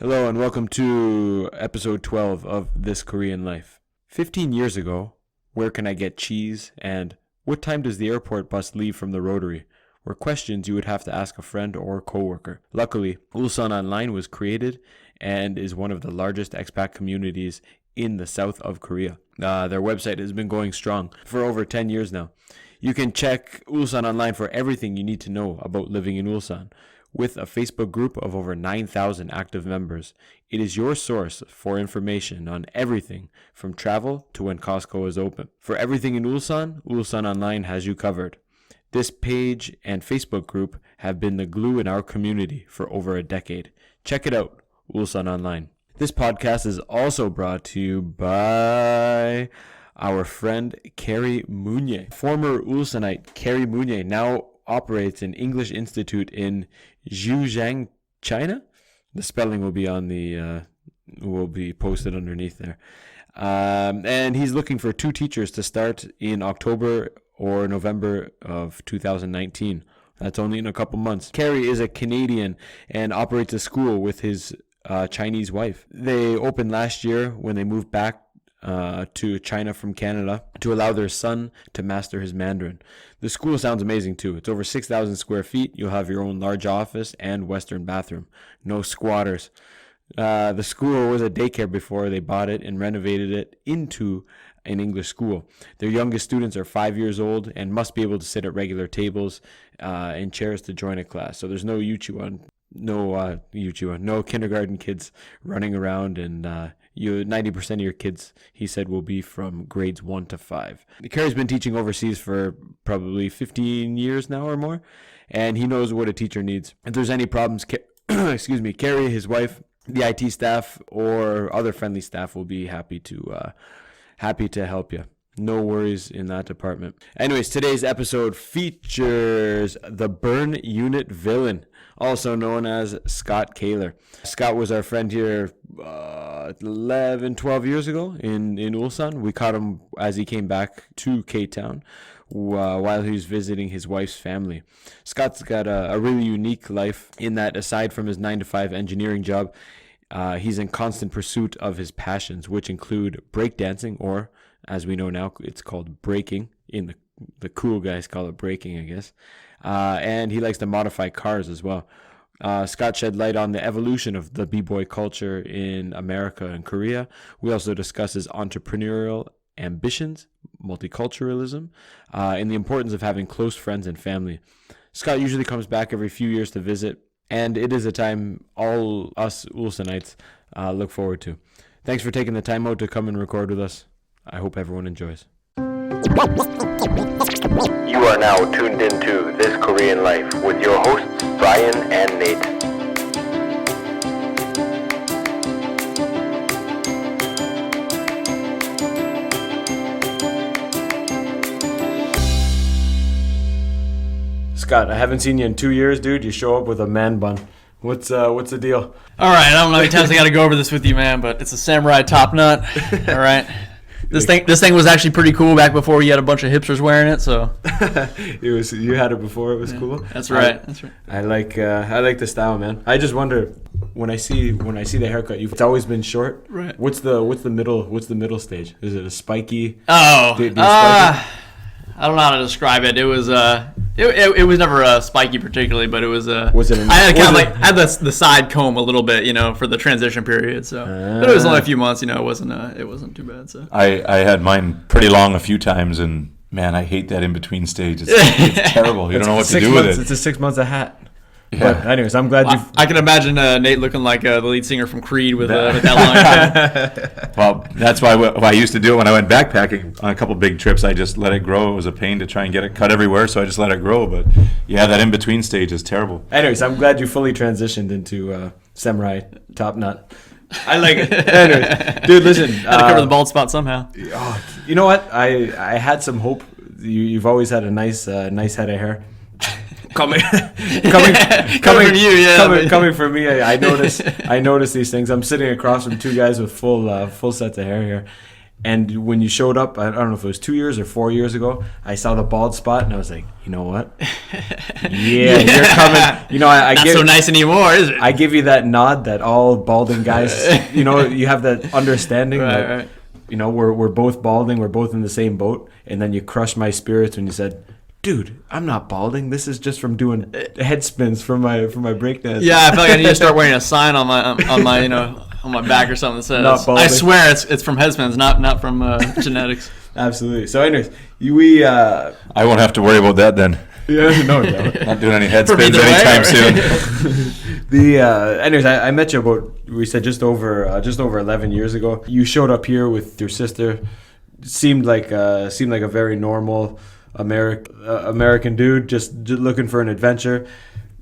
Hello and welcome to episode 12 of This Korean Life. 15 years ago, where can I get cheese and what time does the airport bus leave from the rotary were questions you would have to ask a friend or coworker. Luckily, Ulsan Online was created and is one of the largest expat communities in the south of Korea. Their website has been going strong for over 10 years now. You can check Ulsan Online for everything you need to know about living in Ulsan. With a Facebook group of over 9,000 active members, it is your source for information on everything from travel to when Costco is open. For everything in Ulsan, Ulsan Online has you covered. This page and Facebook group have been the glue in our community for over a decade. Check it out, Ulsan Online. This podcast is also brought to you by our friend Carrie Mounier. Former Ulsanite Carrie Mounier now operates an English institute in Zhejiang, China. The spelling will be on the will be posted underneath there. And he's looking for 2 teachers to start in October or November of 2019. That's only in a couple months. Carrie is a Canadian and operates a school with his Chinese wife. They opened last year when they moved back to China from Canada to allow their son to master his Mandarin. The school sounds amazing too. It's over 6,000 square feet. You'll have your own large office and Western bathroom. No squatters. The school was a daycare before they bought it and renovated it into an English school. Their youngest students are 5 years old and must be able to sit at regular tables and chairs to join a class. So there's no Yuchuan, no kindergarten kids running around, and 90% of your kids, he said, will be from grades 1 to 5. Carrie's been teaching overseas for probably 15 years now or more, and he knows what a teacher needs. If there's any problems, Carrie, his wife, the IT staff, or other friendly staff will be happy to help you. No worries in that department. Anyways, today's episode features the burn unit Vyllyn, also known as Scott Koehler. Scott was our friend here 11, 12 years ago in Ulsan. We caught him as he came back to Ktown while he was visiting his wife's family. Scott's got a really unique life in that aside from his 9-to-5 engineering job, he's in constant pursuit of his passions, which include breakdancing, or as we know now, it's called breaking. The cool guys call it breaking, I guess. And he likes to modify cars as well. Scott shed light on the evolution of the b-boy culture in America and Korea. We also discuss his entrepreneurial ambitions, multiculturalism, and the importance of having close friends and family. Scott usually comes back every few years to visit, and it is a time all us Ulsanites look forward to. Thanks for taking the time out to come and record with us. I hope everyone enjoys. You are now tuned into This Korean Life with your hosts, Brian and Nate. Scott, I haven't seen you in 2 years, dude. You show up with a man bun. What's the deal? All right, I don't know how many times I got to go over this with you, man, but it's a samurai top knot. All right. This thing was actually pretty cool back before you had a bunch of hipsters wearing it. So you had it before it was cool. That's right. I like the style, man. I just wonder when I see the haircut, it's always been short. Right. What's the middle stage? Is it a spiky? Oh, do you spike it? I don't know how to describe it. It was it was never spiky particularly, but it was Was it? I had the side comb a little bit, for the transition period. So, but it was only a few months. It wasn't too bad. So I had mine pretty long a few times, and man, I hate that in between stage. It's terrible. You don't know what to do with it. It's a 6 months a hat. Yeah. But anyways, I'm glad you. I can imagine Nate looking like the lead singer from Creed with that line. Well, that's why I used to do it when I went backpacking on a couple big trips. I just let it grow. It was a pain to try and get it cut everywhere, so I just let it grow. But yeah, that in between stage is terrible. Anyways, I'm glad you fully transitioned into samurai top knot. I like it. Anyways, dude, listen. Had to cover the bald spot somehow. Oh, you know what? I had some hope. You've always had a nice head of hair. Coming from you, yeah. Coming from me, I notice these things. I'm sitting across from 2 guys with full sets of hair here, And when you showed up, I don't know if it was 2 years or 4 years ago, I saw the bald spot and I was like, you know what? Yeah, you're coming. You know, I Not give, so nice anymore, is it? I give you that nod that all balding guys, you know, you have that understanding that, Right. you know, we're both balding, we're both in the same boat. And then you crushed my spirits when you said, dude, I'm not balding. This is just from doing head spins for my breakdance. Yeah, I feel like I need to start wearing a sign on my you know, on my back or something that says, Not balding. I swear it's from headspins, not from genetics. Absolutely. So anyways, we I won't have to worry about that then. yeah, no doubt. Not doing any head From spins either way, anytime or- soon. Anyways, I met you about, we said just over 11 years ago. You showed up here with your sister. Seemed like a very normal American dude, just looking for an adventure.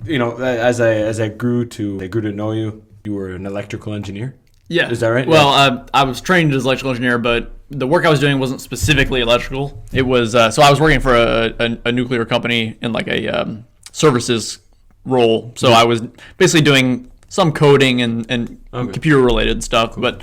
You know, as I grew to know you, you were an electrical engineer. Yeah. Is that right? Well, I was trained as an electrical engineer, but the work I was doing wasn't specifically electrical. It was so I was working for a nuclear company in like a services role. So I was basically doing some coding and computer related stuff, but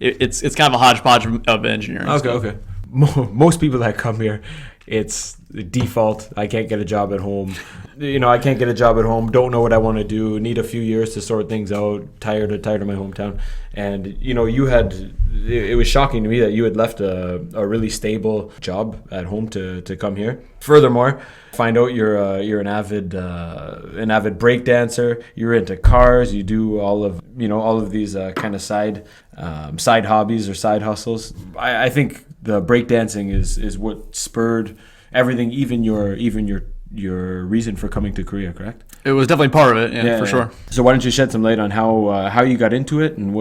it's kind of a hodgepodge of engineering. Okay. Most people that come here, it's the default. I can't get a job at home. You know, I can't get a job at home. Don't know what I want to do. Need a few years to sort things out. Tired of my hometown. And you know, it was shocking to me that you had left a really stable job at home to come here. Furthermore, find out you're an avid break dancer. You're into cars. You do all of these kind of side hobbies or side hustles. I think the breakdancing is what spurred everything, even your reason for coming to Korea, correct? It was definitely part of it, yeah, for sure. So why don't you shed some light on how you got into it and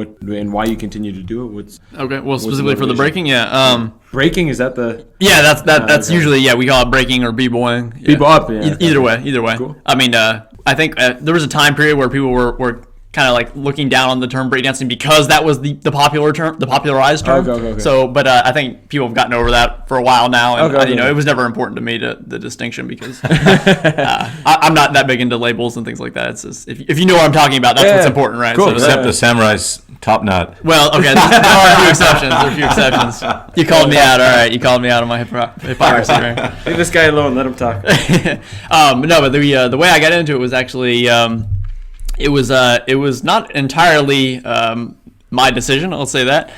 why you continue to do it? Okay, well, specifically for the motivation? breaking, yeah. Breaking, is that the... Yeah, that's okay. usually, we call it breaking or b-boying. Yeah. B-boy, yeah. Either way. Cool. I mean, I think there was a time period where people were kind of like looking down on the term breakdancing because that was the popular term, the popularized term. Okay. So, but I think people have gotten over that for a while now, and Okay. it was never important to me the distinction because I'm not that big into labels and things like that. It's just, if you know what I'm talking about, that's what's important, right? Cool. So, Except the samurai's top knot. well, okay, there are a few exceptions. You called me out, all right. You called me out on my hypocrisy, right? Leave this guy alone. Let him talk. No, but the way I got into it was actually it was not entirely my decision. I'll say that.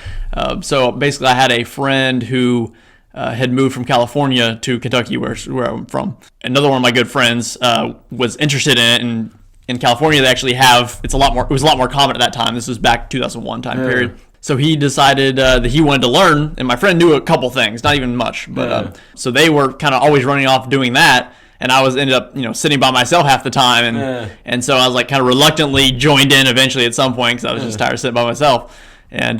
So basically, I had a friend who had moved from California to Kentucky, where I'm from. Another one of my good friends was interested in it, and in California they actually have it was a lot more common at that time. This was back 2001 time period. So he decided that he wanted to learn, and my friend knew a couple things, not even much, but so they were kind of always running off doing that. And I ended up sitting by myself half the time, and so I was like kind of reluctantly joined in eventually at some point because I was just tired of sitting by myself. And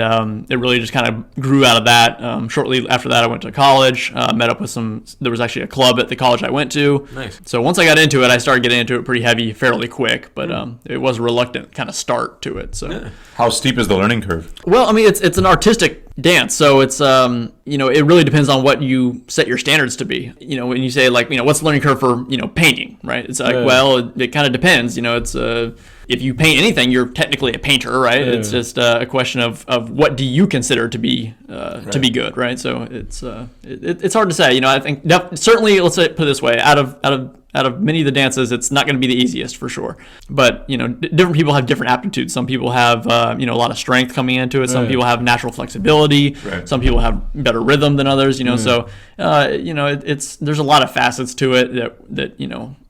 it really just kind of grew out of that. Shortly after that, I went to college, met up with there was actually a club at the college I went to. Nice. So once I got into it, I started getting into it pretty heavy fairly quick, but it was a reluctant kind of start to it. So. How steep is the learning curve? Well, I mean, it's an artistic dance, so it's it really depends on what you set your standards to be. When you say like what's the learning curve for painting, right? It's like it kind of depends. It's if you paint anything, you're technically a painter, right? It's just a question of what do you consider to be good, right? So it's hard to say. I think certainly, let's put it this way: out of many of the dances, it's not going to be the easiest for sure. But different people have different aptitudes. Some people have a lot of strength coming into it. Some people have natural flexibility. Right. Some people have better rhythm than others. So there's a lot of facets to it that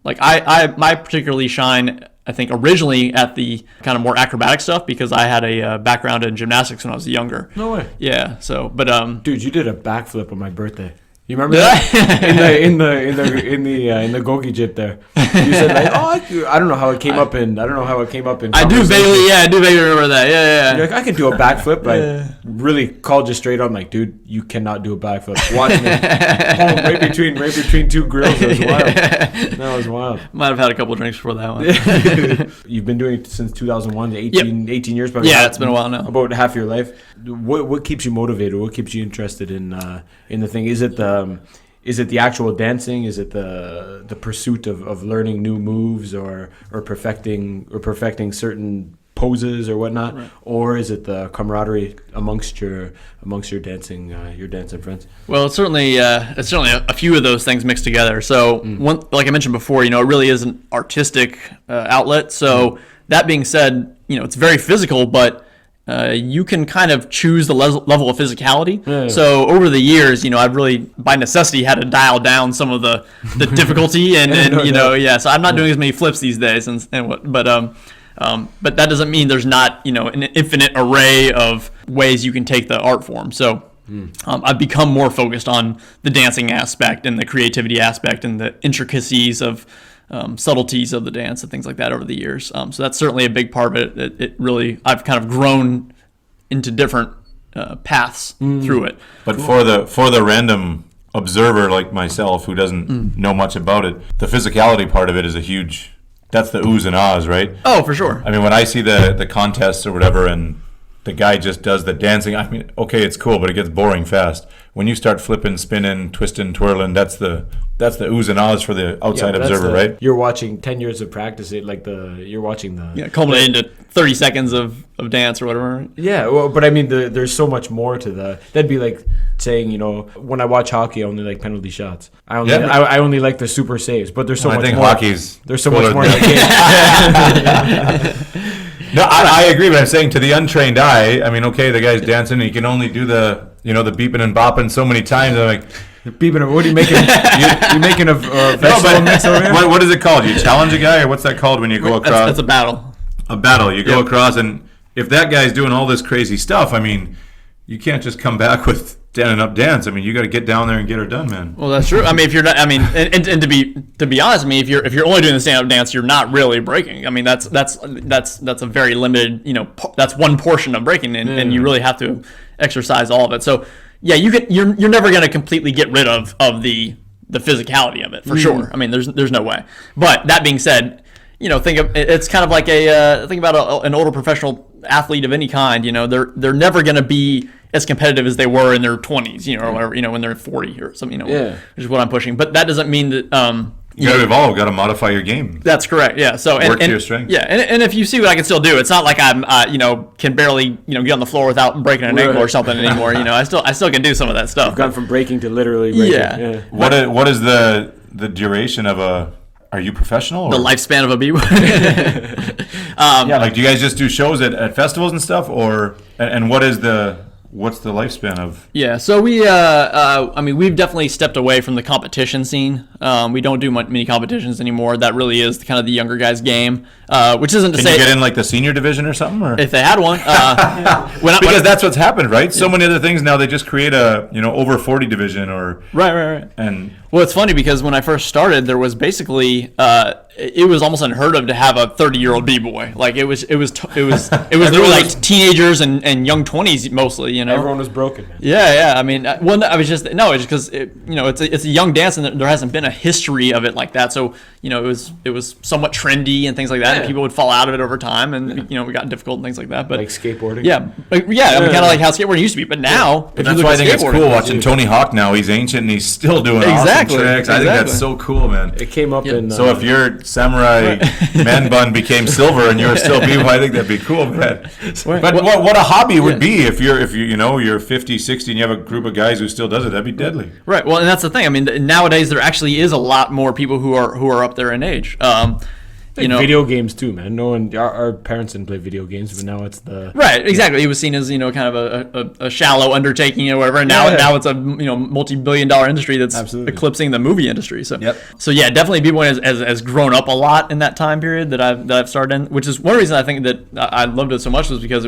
like I particularly shine, I think, originally at the kind of more acrobatic stuff because I had a background in gymnastics when I was younger. No way. Yeah. So, but Dude, you did a backflip on my birthday. You remember that? in the gogi jip there. You said like, I don't know how it came up in. I do vaguely remember that. Yeah. You're like, I could do a backflip. I really called you straight on, like, dude, you cannot do a backflip. Watch me. Right between two grills. It was wild. That was wild. Might have had a couple of drinks before that one. You've been doing it since 2001, 18 years. Probably. Yeah, it's been a while now. About half your life. What keeps you motivated? What keeps you interested in the thing? Is it the actual dancing? Is it the pursuit of learning new moves or perfecting certain poses or whatnot, or is it the camaraderie amongst your dancing friends? Well, it's certainly a few of those things mixed together. So one, like I mentioned before, it really is an artistic outlet. So that being said, it's very physical, but you can kind of choose the level of physicality. Yeah. So over the years, I've really, by necessity, had to dial down some of the difficulty, and so I'm not doing as many flips these days, but that doesn't mean there's not, an infinite array of ways you can take the art form. So I've become more focused on the dancing aspect and the creativity aspect and the intricacies of subtleties of the dance and things like that over the years. So that's certainly a big part of it. It really, I've kind of grown into different paths through it. But for the random observer like myself who doesn't know much about it, the physicality part of it is that's the oohs and ahs, right? Oh, for sure. I mean, when I see the contests or whatever, and the guy just does the dancing, I mean, okay, it's cool, but it gets boring fast. When you start flipping, spinning, twisting, twirling, that's the oohs and ahs for the outside observer, right? You're watching 10 years of practice, you're watching the... culminating to 30 seconds of dance or whatever. Yeah, well, but I mean, there's so much more to that'd be like saying, when I watch hockey, I only like penalty shots. I only like the super saves, but there's so much more. I think there's so much more to the game. No, I agree, but I'm saying to the untrained eye, I mean, okay, the guy's dancing, and he can only do the beeping and bopping so many times. I'm like, beeping. What are you making? you making a vegetable mix over here? What is it called? You challenge a guy, or what's that called when you go across? That's a battle. A battle. You go across, and if that guy's doing all this crazy stuff, I mean, you can't just come back with standing up dance. I mean, you got to get down there and get her done, man. Well, that's true. I mean, if you're not, I mean, and to be honest, I mean, if you're only doing the stand up dance, you're not really breaking. I mean, that's a very limited, that's one portion of breaking, and you really have to exercise all of it. So yeah, you're never going to completely get rid of the physicality of it for sure. I mean, there's no way. But that being said, it's kind of like think about an older professional athlete of any kind. They're never going to be as competitive as they were in their 20s, or whatever, when they're 40 or something, which is what I'm pushing. But that doesn't mean that you got to evolve, got to modify your game. That's correct. Yeah. So work to your strength. Yeah, and if you see what I can still do, it's not like I'm can barely get on the floor without breaking an ankle or something anymore. I still can do some of that stuff. You've gone from breaking to literally breaking. Yeah. What is the duration of a? Are you professional? The lifespan of a b-boy. Do you guys just do shows at festivals and stuff, and what's the lifespan of? Yeah, so we've definitely stepped away from the competition scene. We don't do many competitions anymore. That really is kind of the younger guys' game, which isn't to say... Can you get in like the senior division or something? Or? If they had one. Because that's what's happened, right? So many other things now, they just create a over 40 division or... Right. And... Well, it's funny because when I first started, there was basically it was almost unheard of to have a 30-year-old b-boy. Like it was literally like teenagers and young 20s mostly. Everyone was broken. Man. Yeah. I mean, it's because it's a young dance and there hasn't been a history of it like that. So it was somewhat trendy and things like that, and people would fall out of it over time, and it got difficult and things like that. But like skateboarding. Yeah. I mean, kind of like how skateboarding used to be. But now, that's why I think it's cool watching Tony Hawk now. He's ancient and he's still doing awesome tricks. I think that's so cool, man. It came up in. So if your samurai man bun became silver and you were still b-boy, I think that'd be cool, man. But what a hobby it would be if you're 50, 60 and you have a group of guys who still does it. That'd be deadly. Right. Well, and that's the thing. I mean, nowadays there actually is a lot more people who are up there in age. Video games too, man. No one, our parents didn't play video games, but now it's the right. Exactly, it was seen as kind of a shallow undertaking or whatever. And now it's a multi-billion-dollar industry that's eclipsing the movie industry. So yeah, definitely b-boy has grown up a lot in that time period that I've started in, which is one reason I think that I loved it so much was because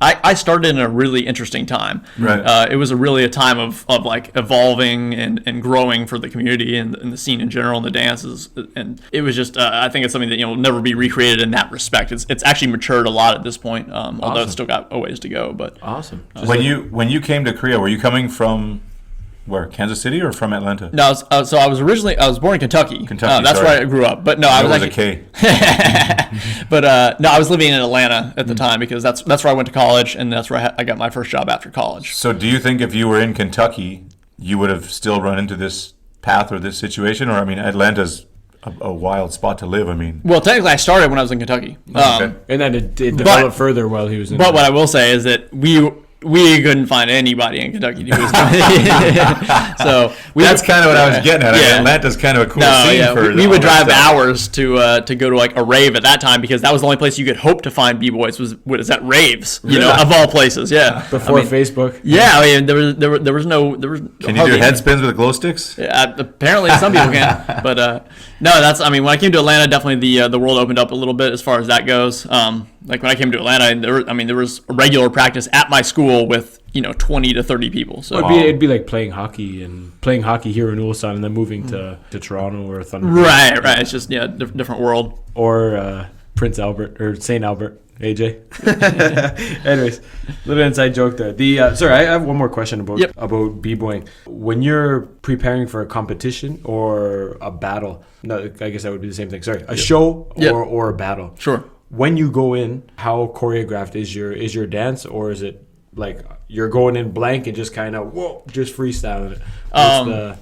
I started in a really interesting time. Right. It was really a time of like evolving and growing for the community and the scene in general and the dances, and it was just I think it's something that will never be recreated in that respect. It's actually matured a lot at this point, although it's still got a ways to go. But awesome. When you came to Korea, were you coming from where, Kansas City or from Atlanta? No, so I was born in Kentucky. That's where I grew up. But no, I was actually a K. But no, I was living in Atlanta at the time because that's where I went to college, and that's where I got my first job after college. So do you think if you were in Kentucky, you would have still run into this path or this situation? Or I mean, Atlanta's a wild spot to live. I mean, Well, technically, I started when I was in Kentucky. Okay. And then it developed further while he was in. But what I will say is that we couldn't find anybody in Kentucky to do this. So that's kind of what I was getting at. I mean, Atlanta's kind of a cool scene for. We would drive hours to go to like a rave at that time because that was the only place you could hope to find b-boys was at raves, you know, of all places. Yeah, before Facebook. Yeah, I mean there was no. Can you do head spins with glow sticks? Apparently, some people can, but no. That's when I came to Atlanta, definitely the world opened up a little bit as far as that goes. Like when I came to Atlanta, there was a regular practice at my school with 20 to 30 people. So it'd be like playing hockey here in Ulsan and then moving to Toronto or Thunder. Right. It's just different world. Or Prince Albert or St. Albert. AJ. Anyways, little inside joke there. Sorry, I have one more question about b-boying. When you're preparing for a competition or a battle, no, I guess that would be the same thing. Sorry, a show or a battle. Sure. When you go in, how choreographed is your dance, or is it like you're going in blank and just kind of just freestyling it?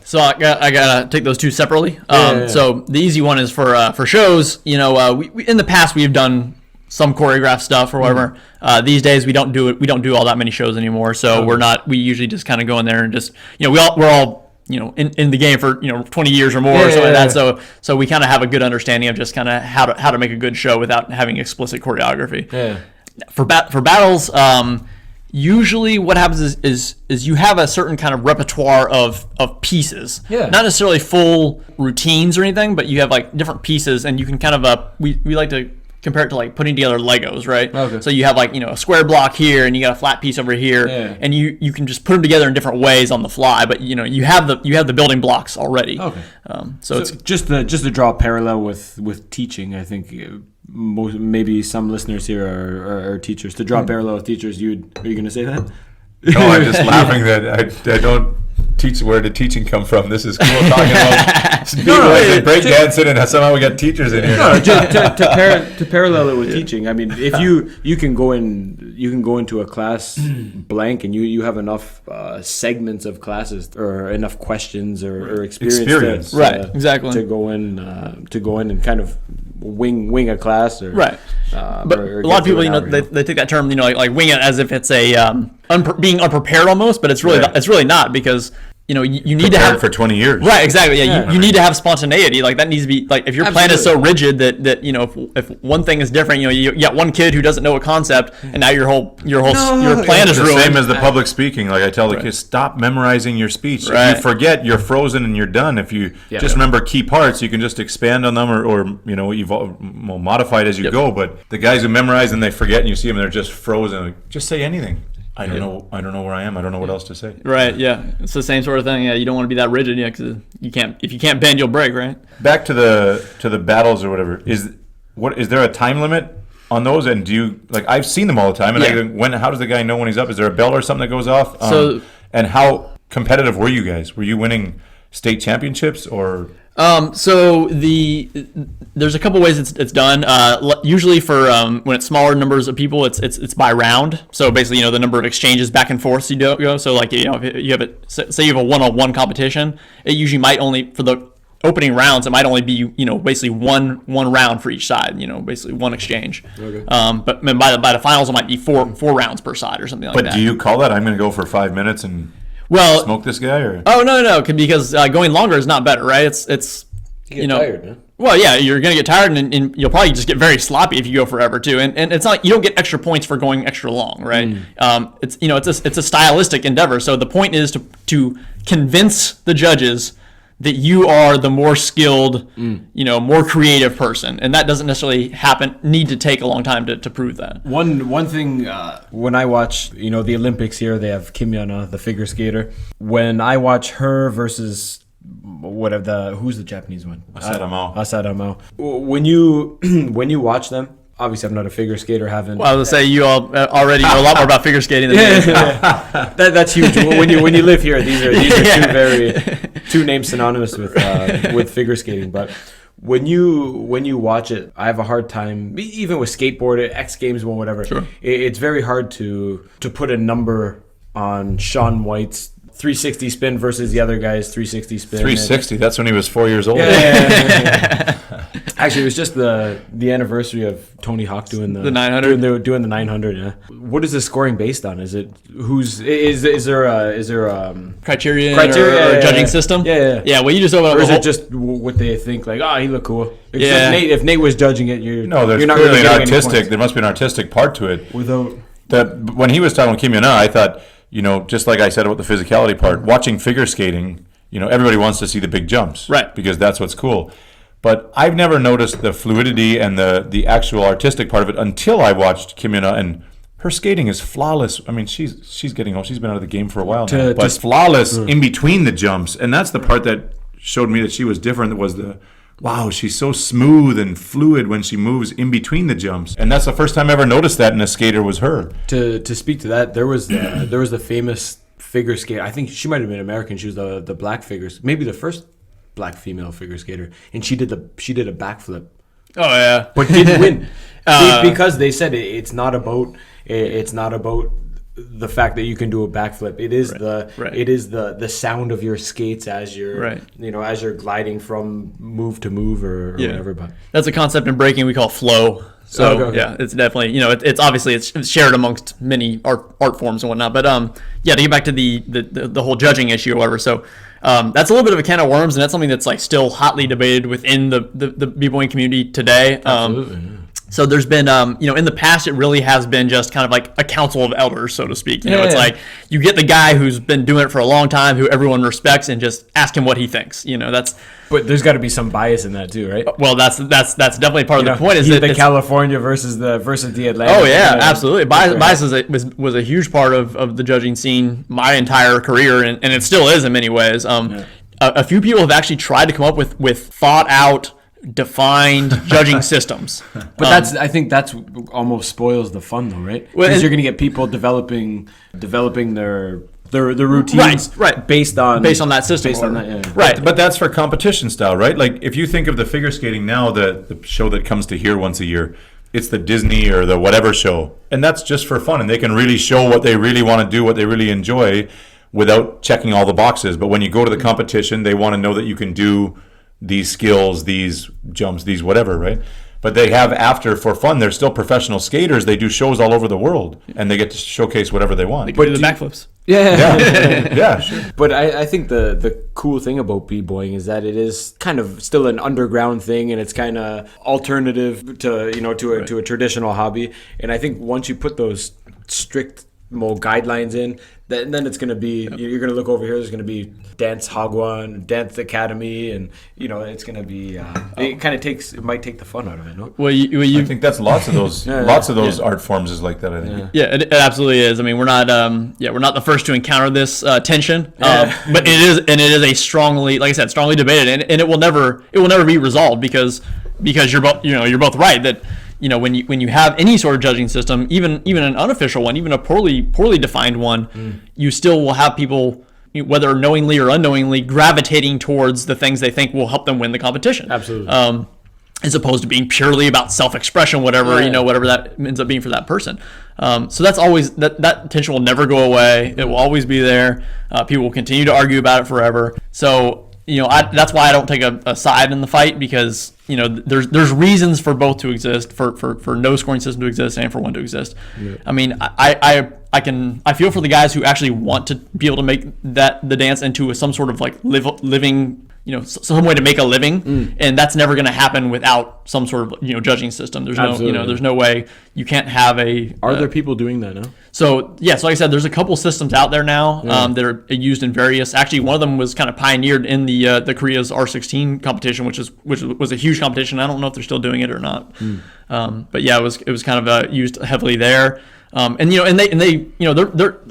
So I gotta take those two separately. So the easy one is for shows. We in the past we've done some choreographed stuff or whatever. These days we don't do it. We don't do all that many shows anymore. So we usually just kind of go in there and just we're all in the game for 20 years or more or something like that. So we kind of have a good understanding of just kind of how to make a good show without having explicit choreography. Yeah. For battles, usually what happens is you have a certain kind of repertoire of pieces. Yeah. Not necessarily full routines or anything, but you have like different pieces, and you can kind of we like to compare it to like putting together Legos, right? Okay. So you have like a square block here, and you got a flat piece over here, and you can just put them together in different ways on the fly. But you have the building blocks already. Okay. So it's just to draw a parallel with teaching. I think maybe some listeners here are teachers. To draw a parallel with teachers, are you going to say that? No, I'm just laughing that I don't teach. Where did teaching come from? This is cool talking about breakdancing, and somehow we got teachers in here. No, to parallel it with teaching. I mean, if you can go into a class blank, and you have enough segments of classes or enough questions or experience. Exactly to go in and kind of wing a class or but a lot of people they take that term like wing it as if it's a being unprepared almost, but it's really not, because you need to have for 20 years. Right, exactly. Yeah, you need to have spontaneity. Like that needs to be like, if your plan is so rigid that if one thing is different, you got one kid who doesn't know a concept, and now your plan is ruined. Same as the public speaking. Like I tell the kids, stop memorizing your speech. If you forget, you're frozen and you're done. If you just remember key parts, you can just expand on them or modify it as you go. But the guys who memorize and they forget, and you see them, they're just frozen. Like, just say anything. I don't know where I am. I don't know what else to say. Right. Yeah. It's the same sort of thing. Yeah. You don't want to be that rigid. Yeah. Because if you can't bend, you'll break. Right. Back to the battles or whatever. Is there a time limit on those? And do you I've seen them all the time. And how does the guy know when he's up? Is there a bell or something that goes off? And how competitive were you guys? Were you winning state championships or? So there's a couple ways it's done. Usually for when it's smaller numbers of people, it's by round. So basically, the number of exchanges back and forth you go. So if you have say you have a one-on-one competition, it usually might only, for the opening rounds, it might only be basically one round for each side. Basically one exchange. Okay. But by the finals, it might be four rounds per side or something like that. But do you call that? I'm going to go for 5 minutes and. Smoke this guy, or? Oh no, because going longer is not better, right? It's you get tired, man. Well, yeah, you're gonna get tired, and you'll probably just get very sloppy if you go forever too. And it's not, you don't get extra points for going extra long, right? It's a stylistic endeavor. So the point is to convince the judges that you are the more skilled, more creative person, and that doesn't necessarily need to take a long time to prove that. One thing, when I watch, the Olympics here, they have Kim Yana, the figure skater. When I watch her versus who's the Japanese one? Asada. When you watch them. Obviously, I'm not a figure skater. Well, I was say you all already know a lot more about figure skating than me. That's huge. When you live here, these are two names synonymous with figure skating. But when you watch it, I have a hard time, even with skateboard, X Games, whatever. Sure. It's very hard to put a number on Shaun White's 360 spin versus the other guy's 360 spin. 360. That's when he was 4 years old. Yeah. Actually, it was just the anniversary of Tony Hawk doing the 900. Doing the 900. Yeah. What is the scoring based on? Is it is there criteria Criteria, or yeah, judging yeah. system? Yeah. Well, you just open up Or is a it whole, just what they think? Like, he looked cool. Yeah. If Nate was judging it, No, there's you're not clearly really an getting any artistic. points. There must be an artistic part to it. Without That when he was talking with Kim Yuna, I thought, just like I said about the physicality part, watching figure skating, everybody wants to see the big jumps, Right. Because that's what's cool. But I've never noticed the fluidity and the actual artistic part of it until I watched Kim Yuna, and her skating is flawless. I mean, she's getting old. She's been out of the game for a while now, but flawless in between the jumps, and that's the part that showed me that she was different. Was wow, she's so smooth and fluid when she moves in between the jumps, and that's the first time I ever noticed that in a skater was her. to speak to that, there was the famous figure skater. I think she might have been American. She was the black figures, maybe the first black female figure skater, and she did a backflip, oh yeah, but didn't win because they said it's not about the fact that you can do a backflip. It is the sound of your skates as you're as you're gliding from move to move or whatever. But that's a concept in breaking we call flow. So okay. yeah, it's definitely it's obviously it's shared amongst many art forms and whatnot. But to get back to the whole judging issue or whatever. So that's a little bit of a can of worms, and that's something that's like still hotly debated within the b-boying community today. absolutely. So there's been, in the past, it really has been just kind of like a council of elders, so to speak. It's like you get the guy who's been doing it for a long time, who everyone respects, and just ask him what he thinks. That's. But there's got to be some bias in that too, right? Well, that's definitely part of the point. Is he's that the California versus the Atlanta. Oh yeah, absolutely. Bias was a huge part of the judging scene my entire career, and it still is in many ways. A few people have actually tried to come up with thought out, defined judging systems, but I think that's almost spoils the fun though, right? Because you're going to get people developing their routines right based on that system, right. But that's for competition style, right? Like if you think of the figure skating now, the show that comes to here once a year, it's the Disney or the whatever show, and that's just for fun, and they can really show what they really want to do, what they really enjoy, without checking all the boxes. But when you go to the competition, they want to know that you can do these skills, these jumps, these whatever, right? But they have for fun, they're still professional skaters. They do shows all over the world, and they get to showcase whatever they want. They can do the backflips. Yeah, sure. But I think the cool thing about b-boying is that it is kind of still an underground thing, and it's kind of alternative to a traditional hobby. And I think once you put those strict guidelines in, then it's going to be, you're going to look over here, there's going to be Dance Hagwon, Dance Academy, and it's going to be it might take the fun out of it, no? Well, I think that's lots of those art forms is like that, I think. Yeah, it absolutely is. I mean, we're not the first to encounter this tension, but it is a strongly, like I said, strongly debated, and it will never be resolved because you're both right that when you have any sort of judging system, even an unofficial one, even a poorly defined one, you still will have people, whether knowingly or unknowingly, gravitating towards the things they think will help them win the competition. Absolutely. As opposed to being purely about self-expression, whatever that ends up being for that person. So that's always that tension will never go away. It will always be there. People will continue to argue about it forever. So that's why I don't take a side in the fight, because there's reasons for both to exist, for no scoring system to exist and for one to exist. Yeah. I mean, I feel for the guys who actually want to be able to make the dance into some sort of like living, some way to make a living, and that's never going to happen without some sort of judging system. There's there's no way you can't have a. Are there people doing that now? So like I said, there's a couple systems out there now that are used in various. Actually, one of them was kind of pioneered in the Korea's R16 competition, which was a huge competition. I don't know if they're still doing it or not, but yeah, it was kind of used heavily there. They're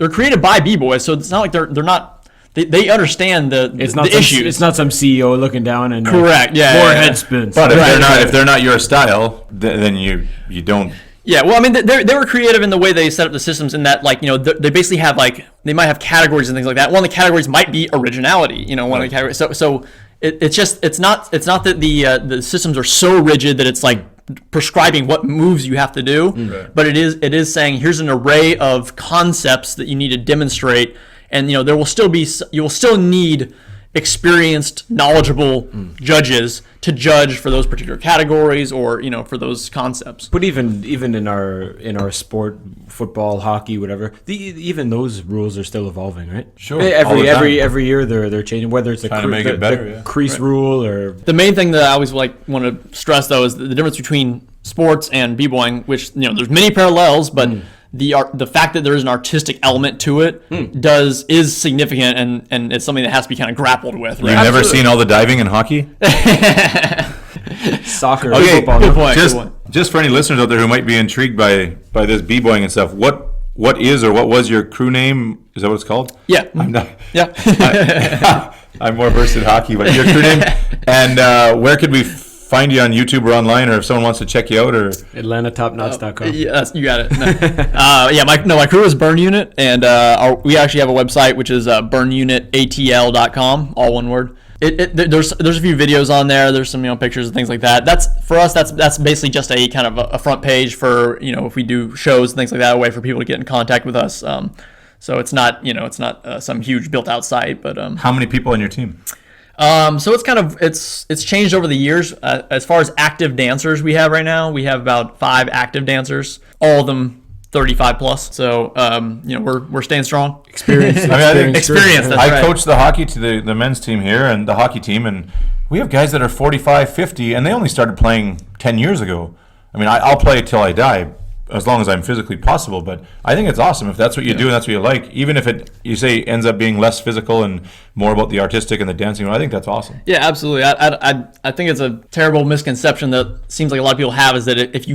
created by b-boys, so it's not like they're not. They understand the issues. It's not some CEO looking down and correct. More head spins. But if they're not your style, then you don't. Yeah, well, I mean, they were creative in the way they set up the systems. In that, they basically have they might have categories and things like that. One of the categories might be originality. One of the categories. So it's not that the systems are so rigid that it's like prescribing what moves you have to do, but it is saying here's an array of concepts that you need to demonstrate. and there will still be, you will still need experienced, knowledgeable judges to judge for those particular categories or for those concepts. But even in our sport, football, hockey, whatever, even those rules are still evolving, right? Sure. Every year they're changing, whether it's Trying to make it better, crease rule or The main thing that I always want to stress though is the difference between sports and b-boying, which there's many parallels, but the fact that there is an artistic element to it is significant, and it's something that has to be kind of grappled with. Right? You've never seen all the diving in hockey? soccer, Okay, football. good point. Just for any listeners out there who might be intrigued by this b-boying and stuff, what is or what was your crew name? Is that what it's called? Yeah. I'm not. Yeah. I'm more versed in hockey, but your crew name. And where could we find you on YouTube or online, or if someone wants to check you out, or AtlantaTopKnots.com. Yes, you got it. No. My crew is Burn Unit, and we actually have a website which is burnunitatl.com, all one word. There's a few videos on there. There's some pictures and things like that. That's basically just a kind of a front page for if we do shows and things like that, a way for people to get in contact with us. So it's not some huge built out site, but how many people on your team? So it's changed over the years. As far as active dancers we have right now, we have about 5 active dancers, all of them 35 plus. So we're staying strong. Experience. That's I right. coach the hockey to the men's team here and the hockey team, and we have guys that are 45, 50, and they only started playing 10 years ago. I mean, I'll play till I die, as long as I'm physically possible. But I think it's awesome if that's what you do and that's what you like. Even if you say ends up being less physical and more about the artistic and the dancing, I think that's awesome. Yeah, absolutely. I think it's a terrible misconception that seems like a lot of people have, is that if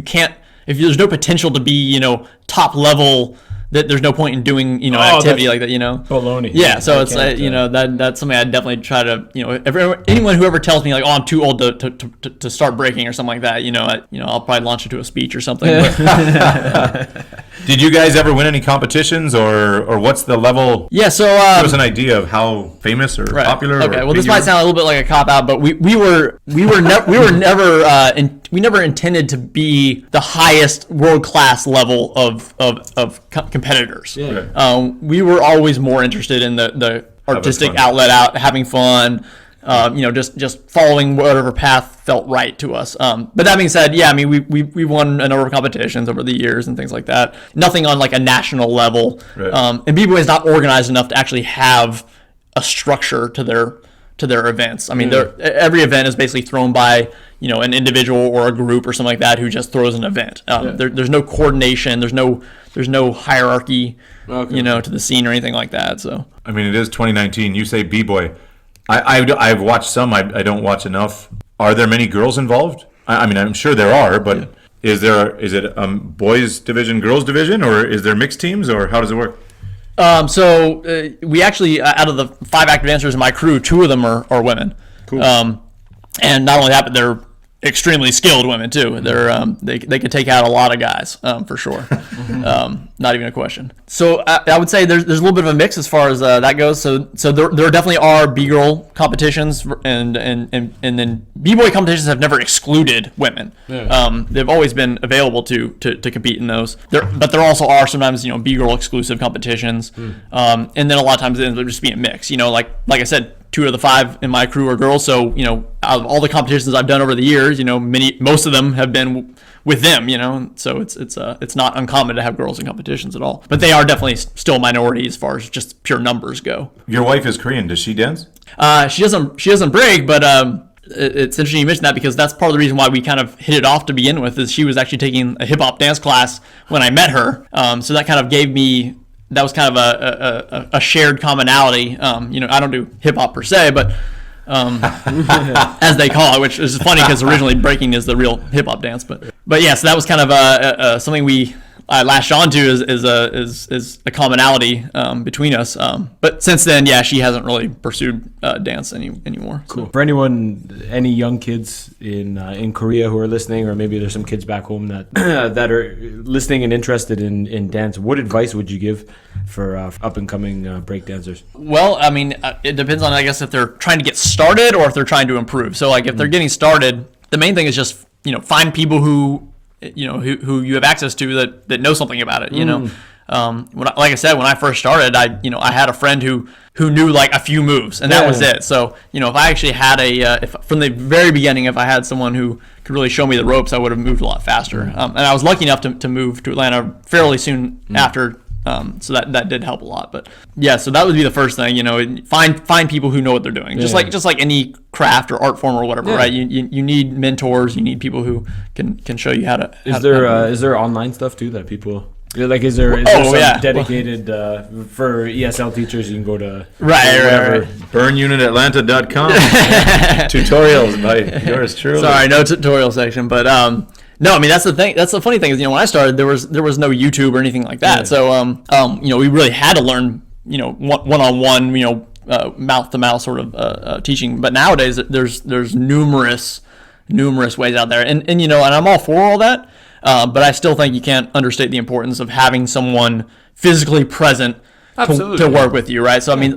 there's no potential to be top level, that there's no point in doing activity like that. Baloney. Yeah, so it's that's something I definitely try to anyone who ever tells me like, oh, I'm too old to start breaking or something like that, I'll probably launch into a speech or something. Did you guys ever win any competitions, or what's the level? Yeah, so give us an idea of how famous or popular. Okay, or well, this might sound a little bit like a cop out, but we never intended to be the highest world class level of competitors. Yeah. We were always more interested in the artistic outlet, having fun. Just following whatever path felt right to us. But that being said, yeah, I mean, we won a number of competitions over the years and things like that. Nothing on like a national level. Right. And B-Boy is not organized enough to actually have a structure to their events. I mean, every event is basically thrown by an individual or a group or something like that who just throws an event. There's no coordination. There's no hierarchy, to the scene or anything like that. So I mean, it is 2019. You say B-Boy. I've watched some. I don't watch enough. Are there many girls involved? I mean, I'm sure there are, but is it boys division, girls division, or is there mixed teams, or how does it work? So we actually, out of the 5 active dancers in my crew, 2 of them are women. Cool. And not only that, but they're extremely skilled women too. They're they could take out a lot of guys, for sure. Not even a question. So I would say there's a little bit of a mix as far as that goes. So there definitely are B-girl competitions, and then B-boy competitions have never excluded women. Yeah. They've always been available to compete in those. But there also are sometimes B-girl exclusive competitions, and then a lot of times it ends up just being a mix. Like I said, 2 of the 5 in my crew are girls. So, out of all the competitions I've done over the years, most of them have been with them, so it's not uncommon to have girls in competitions at all. But they are definitely still a minority as far as just pure numbers go. Your wife is Korean. Does she dance? She doesn't break, but it's interesting you mentioned that, because that's part of the reason why we kind of hit it off to begin with, is she was actually taking a hip hop dance class when I met her. So that kind of gave me, that was kind of a shared commonality. I don't do hip hop per se, but as they call it, which is funny because originally breaking is the real hip hop dance. But yeah, so that was kind of something we latched onto is a commonality between us. But since then, yeah, she hasn't really pursued dance anymore. Cool. So. For any young kids in Korea who are listening, or maybe there's some kids back home that that are listening and interested in dance, what advice would you give for up and coming break dancers? Well, I mean, it depends on, I guess, if they're trying to get started or if they're trying to improve. So like if they're getting started, the main thing is just find people who you have access to that know something about it. Like I said, when I first started, I had a friend who knew like a few moves, and that was it. So if I actually had if from the very beginning, if I had someone who could really show me the ropes, I would have moved a lot faster. And I was lucky enough to move to Atlanta fairly soon after. So that did help a lot. But yeah, so that would be the first thing. Find people who know what they're doing. Just like any craft or art form or whatever, right? You need mentors. You need people who can show you how to. Is there online stuff too that people? Like, is there some dedicated for ESL teachers? You can go to right. Burnunitatlanta.com. Tutorials by yours truly. Sorry, no tutorial section, but no, I mean that's the thing. That's the funny thing is when I started there was no YouTube or anything like that. So we really had to learn one-on-one mouth to mouth sort of teaching. But nowadays there's numerous ways out there, and I'm all for all that. But I still think you can't understate the importance of having someone physically present to work with you, right? So I mean,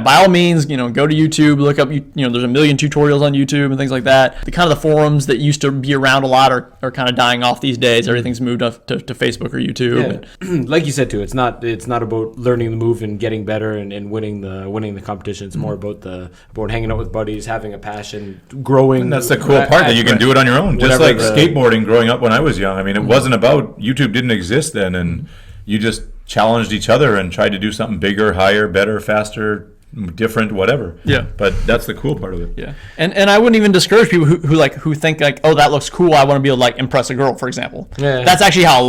by all means, go to YouTube, look up, there's a million tutorials on YouTube and things like that. The kind of the forums that used to be around a lot are kind of dying off these days. Everything's moved up to Facebook or YouTube. Yeah. Like you said too, it's not about learning the move and getting better and winning the competition. It's more about hanging out with buddies, having a passion, growing. And that's the cool part, that you can do it on your own. Just like skateboarding growing up when I was young. I mean, it wasn't about, YouTube didn't exist then, and you just challenged each other and tried to do something bigger, higher, better, faster, different, whatever. Yeah. But that's the cool part of it. Yeah. And I wouldn't even discourage people who think like, oh, that looks cool, I want to be able to like impress a girl, for example. Yeah. That's actually how a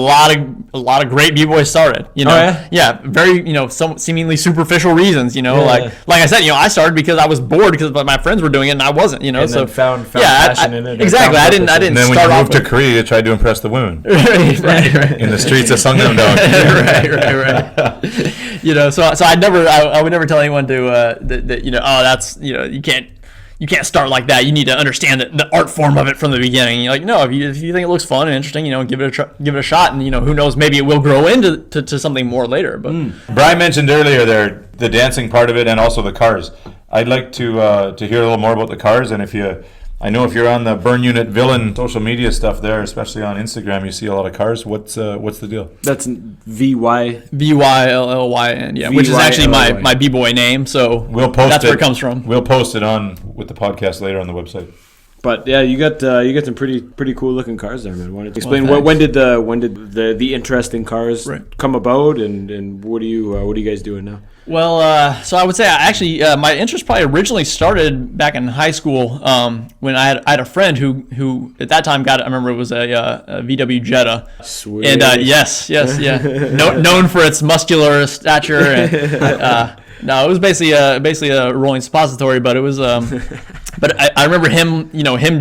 lot of great b-boys started. Oh, yeah? Yeah. Very, some seemingly superficial reasons, like I said, I started because I was bored because my friends were doing it and I wasn't, and so then found passion in it. Exactly. I didn't and then when you moved to Korea, you tried to impress the women. right. In the streets of Sungnam Dong. right. So I would never tell anyone to that's you can't start like that. You need to understand the art form of it from the beginning. You're like, no, if you think it looks fun and interesting, give it a shot, and who knows, maybe it will grow into something more later. But Brian mentioned earlier there the dancing part of it and also the cars. I'd like to hear a little more about the cars, and if you're on the Burn Unit Vyllyn social media stuff there, especially on Instagram, you see a lot of cars. What's the deal? That's Vyllyn, yeah, which is actually my b-boy name. So that's where it comes from. We'll post it on with the podcast later on the website. But yeah, you got some pretty cool looking cars there, man. Why don't you explain when did the interest in cars come about, and what are you guys doing now? Well, so I would say my interest probably originally started back in high school when I had a friend who at that time I remember it was a VW Jetta. Sweet. And yes, yeah, known for its muscular stature. And, no, it was basically a rolling suppository, but it was. But I remember him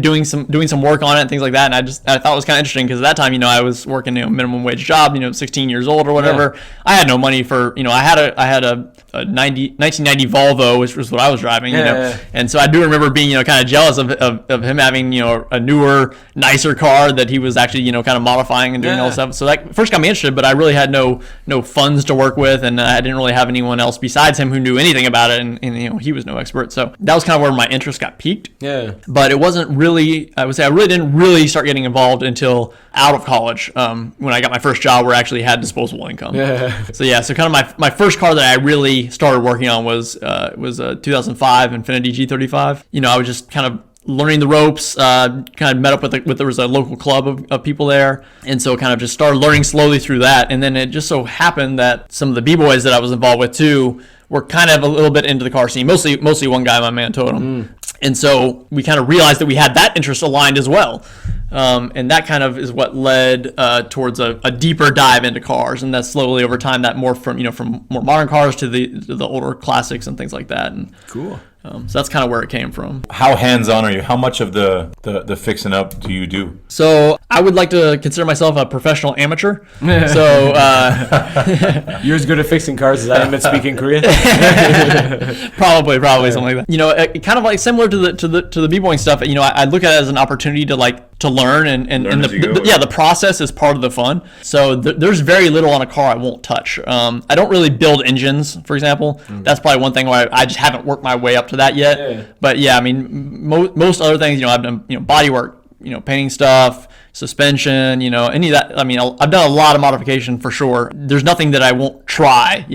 doing some work on it and things like that, and I thought it was kind of interesting because at that time, I was working minimum wage job, 16 years old or whatever. Yeah. I had no money for I had a 1990 Volvo, which was what I was driving, and so I do remember being kind of jealous of him having a newer, nicer car that he was actually kind of modifying and doing all this stuff. So that first got me interested, but I really had no funds to work with, and I didn't really have anyone else besides him who knew anything about it, and he was no expert. So that was kind of where my interest got peaked. Yeah. But it wasn't really, I would say I really didn't really start getting involved until out of college, when I got my first job where I actually had disposable income. Yeah. So kind of my first car that I really started working on was a 2005 Infiniti G35. I was just kind of learning the ropes, kind of met up with there was a local club of people there, and so kind of just started learning slowly through that. And then it just so happened that some of the b-boys that I was involved with too were kind of a little bit into the car scene, mostly one guy, my man Totem. And so we kind of realized that we had that interest aligned as well. And that kind of is what led towards a deeper dive into cars, and that slowly over time that morphed from more modern cars to the older classics and things like that. And cool. So that's kind of where it came from. How hands-on are you? How much of the fixing up do you do? So I would like to consider myself a professional amateur. So you're as good at fixing cars as I am at speaking Korean. probably something like that. Kind of like similar to the b-boying stuff. I look at it as an opportunity to learn and the process is part of the fun. So there's very little on a car I won't touch. I don't really build engines, for example. That's probably one thing where I just haven't worked my way up to that yet. Yeah. But yeah, I mean, most other things, I've done, body work, painting stuff, suspension, any of that. I mean, I've done a lot of modification for sure. There's nothing that I won't try,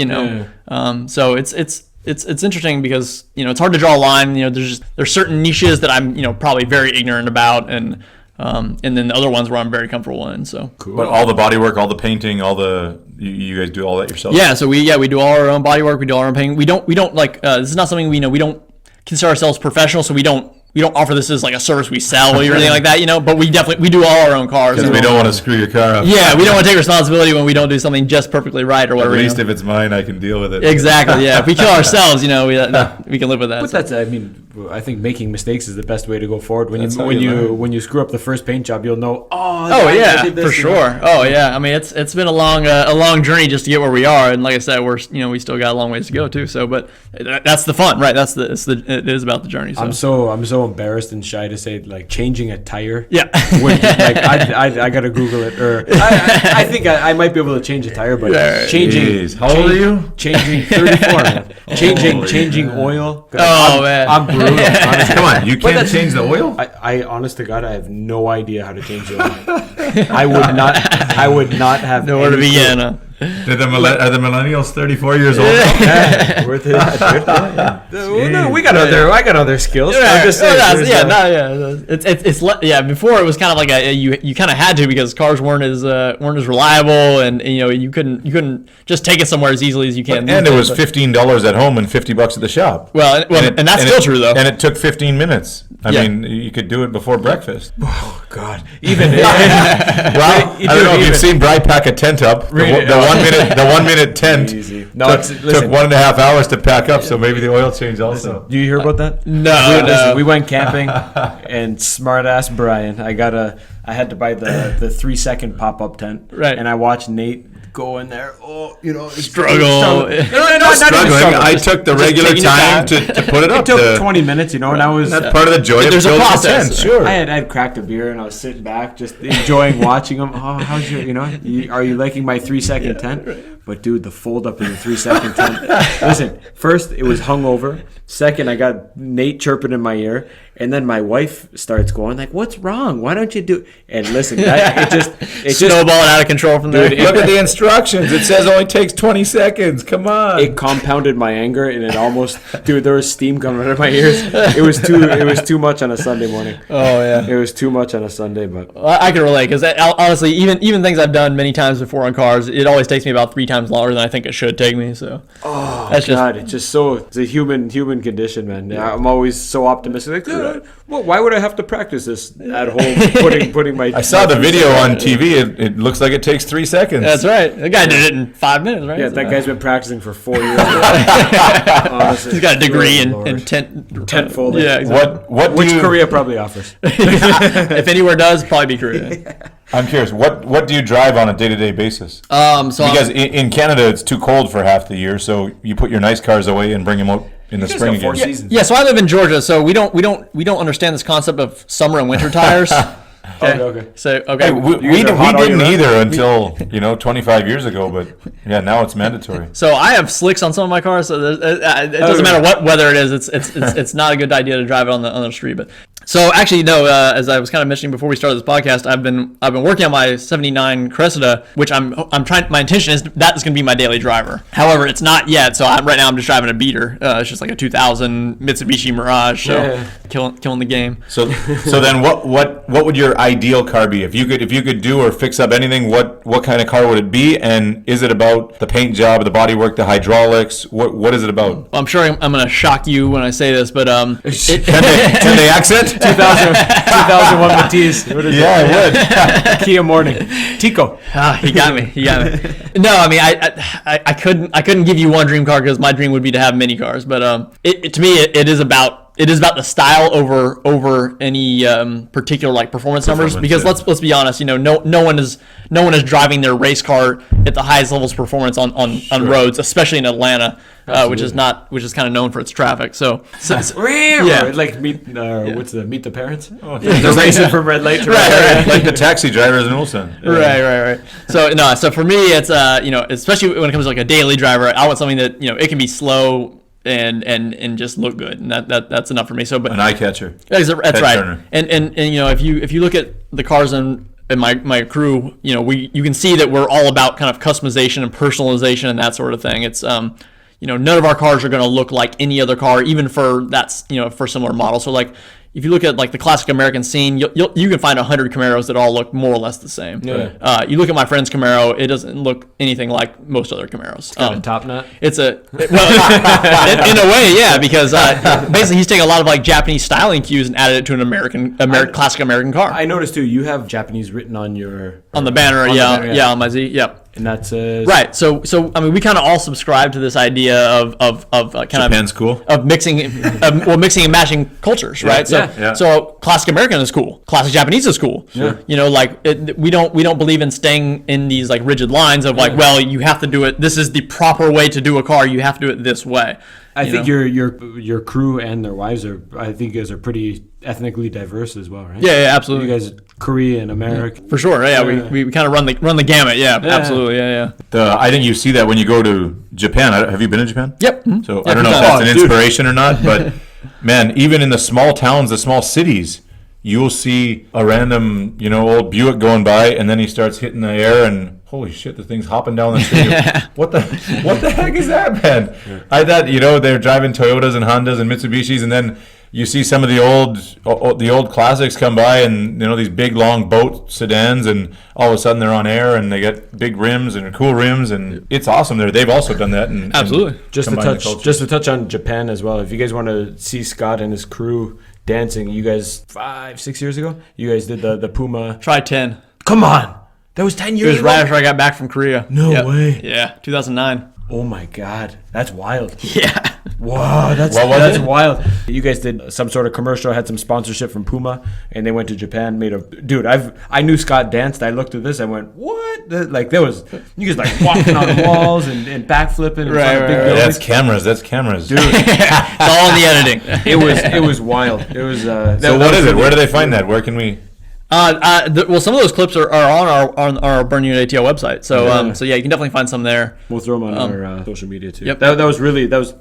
So it's interesting because, it's hard to draw a line. There's certain niches that I'm, probably very ignorant about, and then the other ones where I'm very comfortable in. So cool. But all the body work, all the painting, you guys do all that yourself? Yeah. So we do all our own body work. We do all our own painting. We don't like, this is not something we don't consider ourselves professional. So we don't offer this as like a service we sell or anything like that, but we do all our own cars. Because we don't want to screw your car up. Yeah, we don't want to take responsibility when we don't do something just perfectly right or whatever. At least if it's mine, I can deal with it. Exactly, yeah. If we kill ourselves, we can live with that. But that's, I think making mistakes is the best way to go forward. When you screw up the first paint job, you'll know, yeah, for sure. Oh yeah, I mean it's been a long journey just to get where we are, and like I said, we still got a long ways to go too. So, but that's the fun, right? It is about the journey. So. I'm so embarrassed and shy to say, like, changing a tire. Yeah. I gotta Google it, or I think I might be able to change a tire, but changing. Jeez. How old are you? Changing 34. Man. Changing oil. Man. I'm brutal. Honestly. Come on, you can't change the oil? I honest to God, I have no idea how to change the oil. I would not have nowhere to begin. Are the millennials 34 years old? Yeah, worth it. No, I got other skills. I'm just saying. It's before it was kind of like you kind of had to, because cars weren't as reliable, and you couldn't just take it somewhere as easily as you can. And it was $15 at home and $50 at the shop. Well, and that's still true though. And it took 15 minutes. I mean, you could do it before breakfast. Oh God! Even well, I don't know if you've seen Bri pack a tent up. The 1 minute tent took 1.5 hours to pack up, so maybe the oil change also. Do you hear about that? No. We went camping, and smart ass Brian, I had to buy the 3-second pop up tent, right? And I watched Nate go in there. Struggle. Not struggling. I took the regular time to put it up. It took 20 minutes, and I was. That's part of the joy. There's a process. Sure. I had cracked a beer, and I was sitting back, just enjoying watching them. Oh, how's your? Are you liking my 3-second tent? Right. But dude, the fold up in the 3-second tent. Listen, first it was hungover. Second, I got Nate chirping in my ear, and then my wife starts going like, "What's wrong? Why don't you do?" And listen, it just snowballing out of control from there. Look at the instructions. It says only takes 20 seconds. Come on. It compounded my anger, and it almost, dude, there was steam coming out of my ears. It was too much on a Sunday morning. Oh yeah, it was too much on a Sunday. But I can relate, because honestly, even things I've done many times before on cars, it always takes me about 3 times longer than I think it should take me. So it's a human condition, man. Yeah. I'm always so optimistic. Like, well, why would I have to practice this at home? Putting my. I saw the video on TV. It looks like it takes 3 seconds. That's right. The guy did it in 5 minutes, right? Yeah, that guy's been practicing for 4 years. Honestly, he's got a degree in tent folding. Yeah, exactly. Which Korea probably offers. If anywhere does, probably be Korea. I'm curious. What do you drive on a day-to-day basis? Because in Canada it's too cold for half the year, so you put your nice cars away and bring them out in the spring again. Yeah. So I live in Georgia, so we don't understand this concept of summer and winter tires. Okay. So okay, we didn't either until 25 years ago, but yeah, now it's mandatory. So I have slicks on some of my cars, so it doesn't matter what weather it is. It's not a good idea to drive it on the street, but. So actually, no. As I was kind of mentioning before we started this podcast, I've been working on my '79 Cressida, which I'm trying. My intention is that is going to be my daily driver. However, it's not yet. So right now I'm just driving a beater. It's just like a 2000 Mitsubishi Mirage. So killing the game. So then what would your ideal car be if you could do or fix up anything? What kind of car would it be? And is it about the paint job, the bodywork, the hydraulics? What is it about? Well, I'm sure I'm going to shock you when I say this, but can they accent? 2001 Matisse. What is it? I would. Kia Morning. Tico. He got me. No, I mean, I couldn't give you one dream car, because my dream would be to have many cars. But to me, it is about the style over any particular like performance numbers. Because let's be honest, no one is driving their race car at the highest levels of performance on roads, especially in Atlanta. Which is kind of known for its traffic. So yeah, like meet the parents. They're racing from red light to right. Like the taxi drivers in Ulsan. Right. So for me, it's especially when it comes to like a daily driver, I want something that it can be slow and just look good, and that's enough for me. So, but An eye catcher. that's right. Turner. And if you look at the cars in my crew, you can see that we're all about kind of customization and personalization and that sort of thing. It's none of our cars are going to look like any other car, even for for similar models. So like, if you look at like the classic American scene, you can find 100 Camaros that all look more or less the same. Yeah. You look at my friend's Camaro, it doesn't look anything like most other Camaros. Kind of top nut. It's in a way, yeah, because basically he's taking a lot of like Japanese styling cues and added it to an classic American car. I noticed too. You have Japanese written on the banner, on my Z, yep. And that says right. So I mean, we kind of all subscribe to this idea of kind Japan's cool. of mixing and matching cultures, right? So Yeah. so classic American is cool, classic Japanese is cool. Sure. We don't believe in staying in these like rigid lines of like, well, you have to do it. This is the proper way to do a car. You have to do it this way. I think your crew and their wives are. I think you guys are pretty ethnically diverse as well, right? Yeah, absolutely. You guys, Korean, American. For sure. Yeah, we kind of run the gamut. Yeah, absolutely. Yeah. I think you see that when you go to Japan. Have you been to Japan? Yep. So Yeah, I don't know if Japan. that's an inspiration or not, but man, even in the small towns, the small cities, you'll see a random, old Buick going by, and then he starts hitting the air, and holy shit, the thing's hopping down the street. What the heck is that, man? I thought, they're driving Toyotas and Hondas and Mitsubishis, and then you see some of the old classics come by, and these big long boat sedans, and all of a sudden they're on air, and they got big rims and cool rims, and it's awesome. They've also done that. And Absolutely. Just to touch on Japan as well. If you guys want to see Scott and his crew dancing, you guys 5-6 years ago, you guys did the Puma. Try 10. Come on, that was 10 It years was ago. right after I got back from Korea. No Yep. way. Yeah, 2009. Oh my God, that's wild. Yeah. Wow, that's it? wild. You guys did some sort of commercial, had some sponsorship from Puma, and they went to Japan. I knew Scott danced. I looked at this, I went, what? Like there was you guys like walking on walls and backflipping. in front of big buildings. That's cameras, Dude. It's all in the editing. It was wild. It was. So what is it? Where do they find that? Where can we? Well, some of those clips are on our Burn Unit ATL website. So you can definitely find some there. We'll throw them on our social media too. Yep. That was.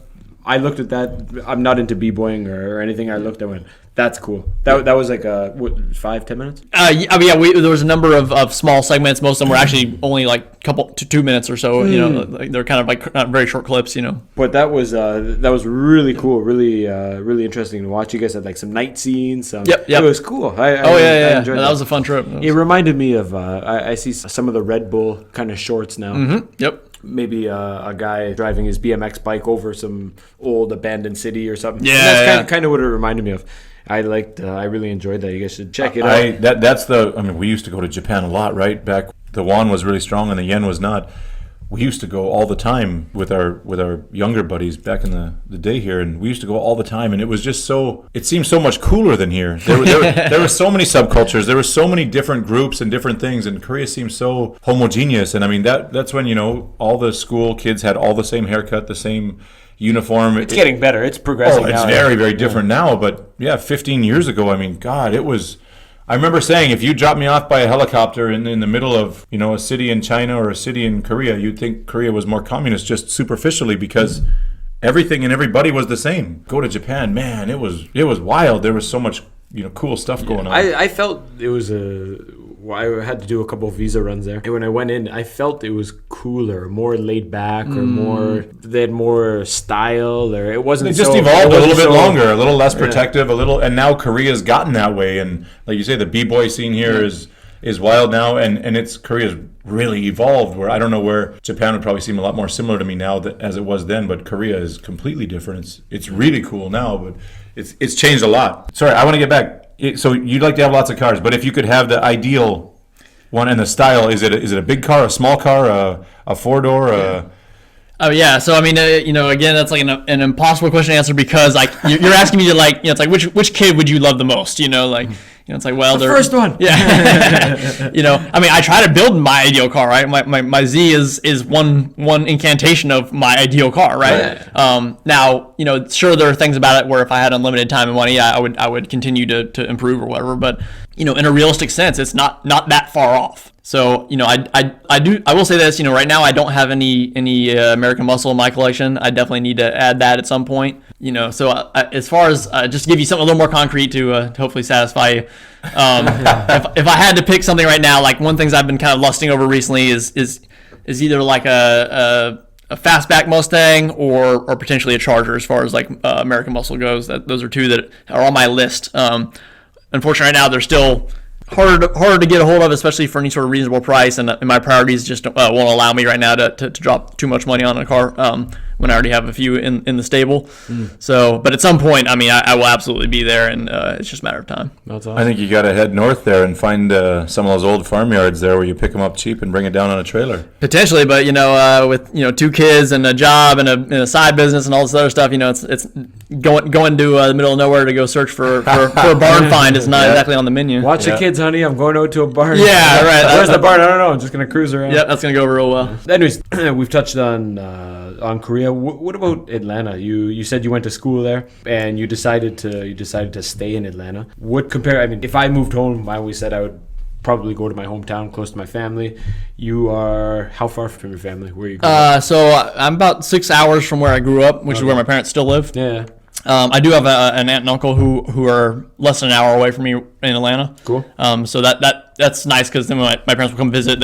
I looked at that. I'm not into b-boying or anything. I looked. I went, that's cool. That was like 5-10 minutes. There was a number of small segments. Most of them were actually only like couple to 2 minutes or so. Like they're kind of like not very short clips. But that was really cool. Really interesting to watch. You guys had like some night scenes. Yep. It was cool. I enjoyed that was a fun trip. It reminded me of. I see some of the Red Bull kind of shorts now. Mm-hmm. Yep. Maybe a guy driving his BMX bike over some old abandoned city or something. Yeah, And that's kind of what it reminded me of. I really enjoyed that. You guys should check it out. We used to go to Japan a lot, right? Back the won was really strong and the yen was not. We used to go all the time with our younger buddies back in the day here, and we used to go all the time, and it was just it seemed so much cooler than here. There were so many subcultures, there were so many different groups and different things, and Korea seemed so homogeneous. And I mean that's when all the school kids had all the same haircut, the same uniform. It's getting better. It's progressing. It's now. very, very different now. But yeah, 15 years ago, I mean, God, it was. I remember saying, if you dropped me off by a helicopter in the middle of a city in China or a city in Korea, you'd think Korea was more communist just superficially because everything and everybody was the same. Go to Japan, man, it was wild. There was so much cool stuff going on. I felt it was I had to do a couple of visa runs there. And when I went in, I felt it was cooler, more laid back, or they had more style, or it wasn't. They just evolved a little bit longer, a little less protective, and now Korea's gotten that way. And like you say, the b-boy scene here is wild now, and Korea's really evolved. Where I don't know where Japan would probably seem a lot more similar to me now as it was then, but Korea is completely different. It's really cool now, but it's changed a lot. Sorry, I want to get back. So you'd like to have lots of cars, but if you could have the ideal one and the style, is it a big car, a small car, a 4-door? Oh yeah, so I mean, again, that's like an impossible question to answer because like you're asking me to like, it's like which kid would you love the most? It's like, well, the first one. Yeah. I mean, I try to build my ideal car, right? My Z is one incantation of my ideal car, right? Now, sure, there are things about it where if I had unlimited time and money, I would continue to improve or whatever. But in a realistic sense, it's not that far off. So, I will say this, right now I don't have any American Muscle in my collection. I definitely need to add that at some point. So as far as just to give you something a little more concrete to hopefully satisfy you, if I had to pick something right now, like one thing I've been kind of lusting over recently is either like a fastback Mustang or potentially a Charger as far as like American Muscle goes. Those are two that are on my list. Unfortunately, right now they're still harder to get a hold of, especially for any sort of reasonable price, and my priorities just won't allow me right now to drop too much money on a car when I already have a few in the stable. So, but at some point, I will absolutely be there, and it's just a matter of time. That's awesome. I think you got to head north there and find some of those old farmyards there where you pick them up cheap and bring it down on a trailer. Potentially, but with 2 kids and a job and a side business and all this other stuff, it's going to the middle of nowhere to go search for a barn find is not exactly on the menu. Watch the kids, honey. I'm going out to a barn. Yeah, right. Where's the barn? I don't know. I'm just gonna cruise around. Yeah, that's gonna go over real well. Anyways, we've touched on Korea. What about Atlanta? You said you went to school there and you decided to stay in Atlanta. If I moved home, I always said I would probably go to my hometown, close to my family. You are how far from your family? Where are you going? So I'm about 6 hours from where I grew up, which is where my parents still live. Yeah. I do have an aunt and uncle who are less than an hour away from me in Atlanta. Cool. So that's nice because then when my parents will come visit,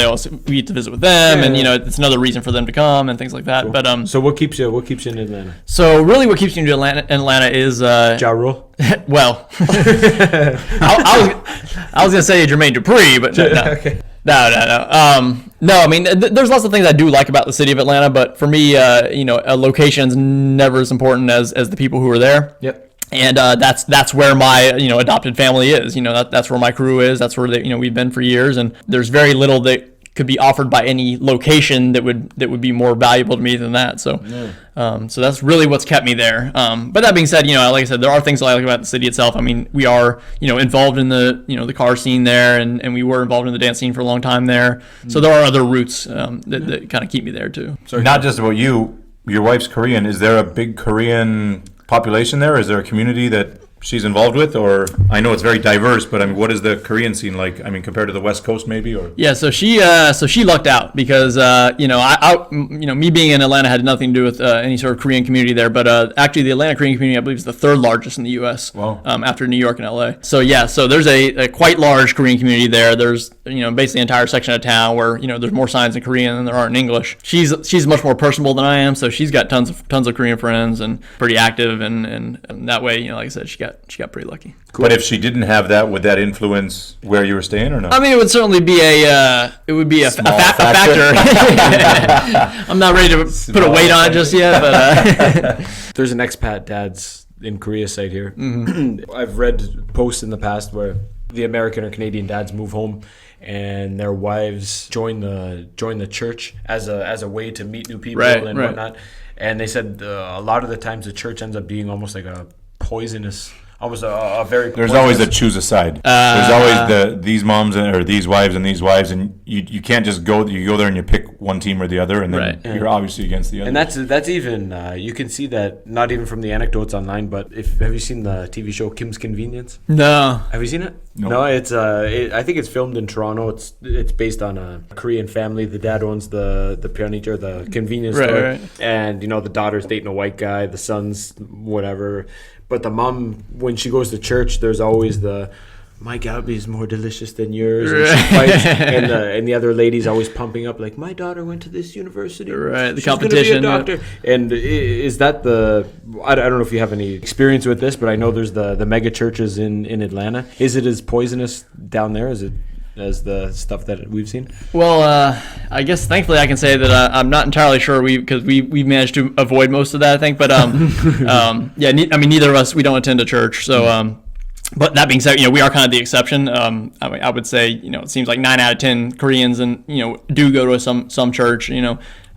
we get to visit with them, and it's another reason for them to come and things like that. Cool. But so what keeps you in Atlanta? So really, what keeps you in Atlanta is Ja Rule. Well, I was gonna say Jermaine Dupri, but no. Okay. No. There's lots of things I do like about the city of Atlanta, but for me, a location's never as important as the people who are there. Yep. And that's where my adopted family is. That's where my crew is. That's where we've been for years. And there's very little that could be offered by any location that would be more valuable to me than that. So, so that's really what's kept me there. But that being said, like I said, there are things I like about the city itself. We are involved in the car scene there, and we were involved in the dance scene for a long time there. So there are other roots that kind of keep me there too. So not just about you. Your wife's Korean. Is there a big Korean population there? Is there a community that she's involved with? Or I know it's very diverse, but what is the Korean scene like? Compared to the West Coast, maybe? Or yeah, so she lucked out because me being in Atlanta had nothing to do with any sort of Korean community there. But actually, the Atlanta Korean community, I believe, is the 3rd largest in the U.S. Wow. After New York and L.A. So there's a quite large Korean community there. There's basically an entire section of town where there's more signs in Korean than there are in English. She's much more personable than I am, so she's got tons of Korean friends and pretty active, and that way, like I said, she got pretty lucky. Cool. But if she didn't have that, would that influence where you were staying or not? It would certainly be a factor. I'm not ready to put a weight on it just yet, but there's an expat dads in Korea site here. Mm-hmm. I've read posts in the past where the American or Canadian dads move home and their wives join the church as a way to meet new people and whatnot. And they said a lot of the times the church ends up being almost like a poisonous, almost a very. There's always a choose a side. There's always these moms or these wives, and you can't just go. You go there and you pick one team or the other, and then you're obviously against the other. And that's even you can see that not even from the anecdotes online, but have you seen the TV show Kim's Convenience? No. Have you seen it? No. It's I think it's filmed in Toronto. It's based on a Korean family. The dad owns the Pyeonich, the convenience store, and the daughter's dating a white guy. The son's whatever. But the mom, when she goes to church, there's always my galbi is more delicious than yours. And she fights, and the other lady's always pumping up, like, my daughter went to this university. Right, the She's competition. Gonna be a doctor. And is that I don't know if you have any experience with this, but I know there's the mega churches in Atlanta. Is it as poisonous down there as the stuff that we've seen? Well, I guess thankfully I can say that I'm not entirely sure because we managed to avoid most of that, I think. But neither of us, we don't attend a church, so. But that being said, we are kind of the exception. I would say, it seems like 9 out of 10 Koreans do go to some church.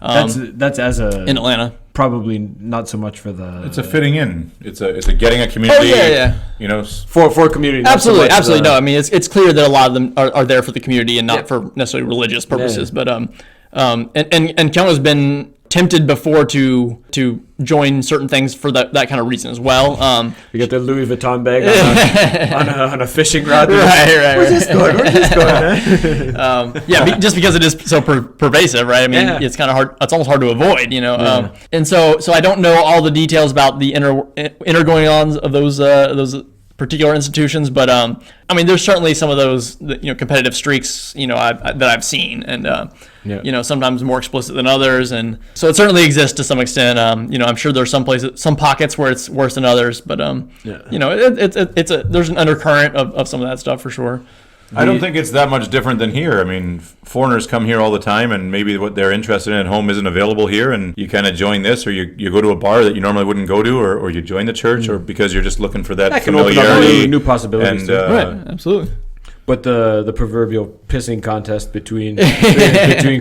That's as a in Atlanta. Probably not so much for the. It's a fitting in. It's a getting a community. Oh yeah. For community. Absolutely. No. It's clear that a lot of them are there for the community and not for necessarily religious purposes. Yeah. But and Kyung has been tempted before to join certain things for that kind of reason as well. You got the Louis Vuitton bag on a fishing rod. Right. Where's this going? Man? Yeah, just because it is so pervasive, right? I mean, it's kind of hard. It's almost hard to avoid, you know. And so I don't know all the details about the inner goings on of those particular institutions, but I mean, there's certainly some of those, you know, competitive streaks, you know, that I've seen, and you know, sometimes more explicit than others, and so it certainly exists to some extent. You know, I'm sure there's some pockets where it's worse than others, but you know, there's an undercurrent of some of that stuff for sure. I don't think it's that much different than here. I mean, foreigners come here all the time, and maybe what they're interested in at home isn't available here, and you kind of join this, or you go to a bar that you normally wouldn't go to, or you join the church, or because you're just looking for that familiarity. Can open up new possibilities. And, right, absolutely. But the proverbial pissing contest between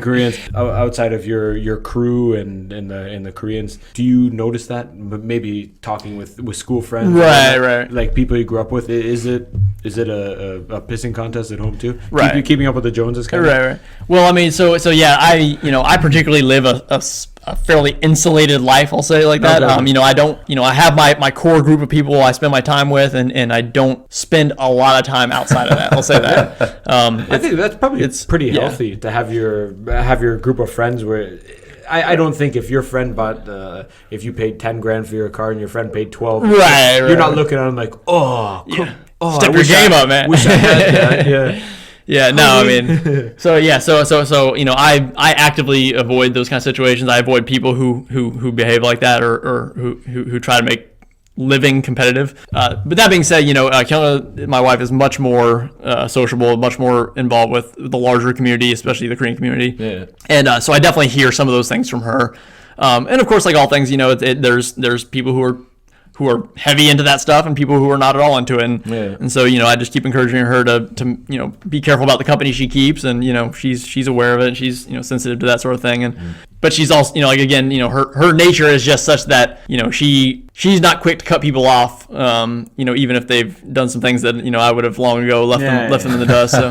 Koreans outside of your crew and the Koreans, do you notice that? Maybe talking with school friends, right, like people you grew up with, is it a pissing contest at home too? Right, keeping up with the Joneses, kind of? Right. Well, I mean, so yeah, I particularly live a fairly insulated life, I'll say it like that. Okay. You know, I don't, you know, I have my core group of people I spend my time with, and I don't spend a lot of time outside of that. I'll say that. I think that's probably pretty healthy to have your group of friends where. I don't think if your friend bought if you paid $10,000 for your car and your friend paid 12, you're not looking at them like, step your game up, man. Wish I had that. Yeah. Yeah, no, I mean, so you know, I actively avoid those kind of situations. I avoid people who behave like that or who try to make living competitive. But that being said, you know, Kyungha, my wife, is much more sociable, much more involved with the larger community, especially the Korean community. Yeah. And so I definitely hear some of those things from her. And of course, like all things, you know, there's people who are heavy into that stuff and people who are not at all into it. And so, you know, I just keep encouraging her to you know, be careful about the company she keeps, and, you know, she's aware of it. She's, you know, sensitive to that sort of thing. And but she's also, you know, like, again, you know, her nature is just such that, you know, she's not quick to cut people off, you know, even if they've done some things that, you know, I would have long ago left them in the dust. So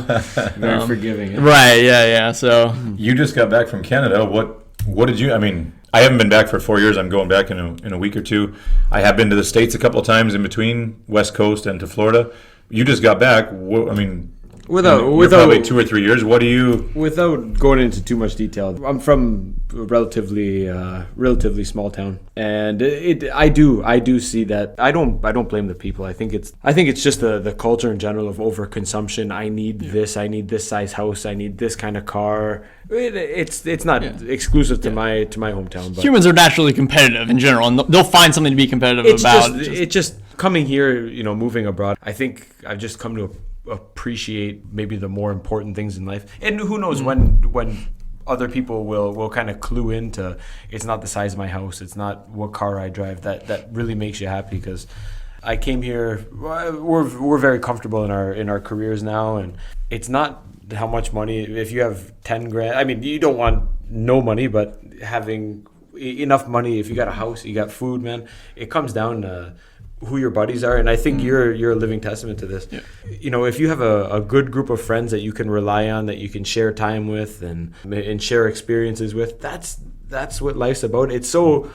very forgiving. Right, yeah. So you just got back from Canada. What did you, I mean, I haven't been back for 4 years. I'm going back in a week or two. I have been to the States a couple of times in between, West Coast and to Florida. You just got back. I mean, without probably 2 or 3 years. What do you? Without going into too much detail, I'm from a relatively small town, and I do see that. I don't blame the people. I think it's just the culture in general of overconsumption. I need this. I need this size house. I need this kind of car. It's not exclusive to my hometown. But humans are naturally competitive in general, and they'll find something to be competitive about. It's just coming here, you know, moving abroad. I think I've just come to appreciate maybe the more important things in life, and who knows when other people will kind of clue into, it's not the size of my house, it's not what car I drive that really makes you happy. Because I came here, we're very comfortable in our careers now, and it's not how much money. If you have $10,000, I mean, you don't want no money, but having enough money, if you got a house, you got food, man, it comes down to who your buddies are. And I think you're a living testament to this. You know, if you have a good group of friends that you can rely on, that you can share time with and share experiences with, that's what life's about. It's so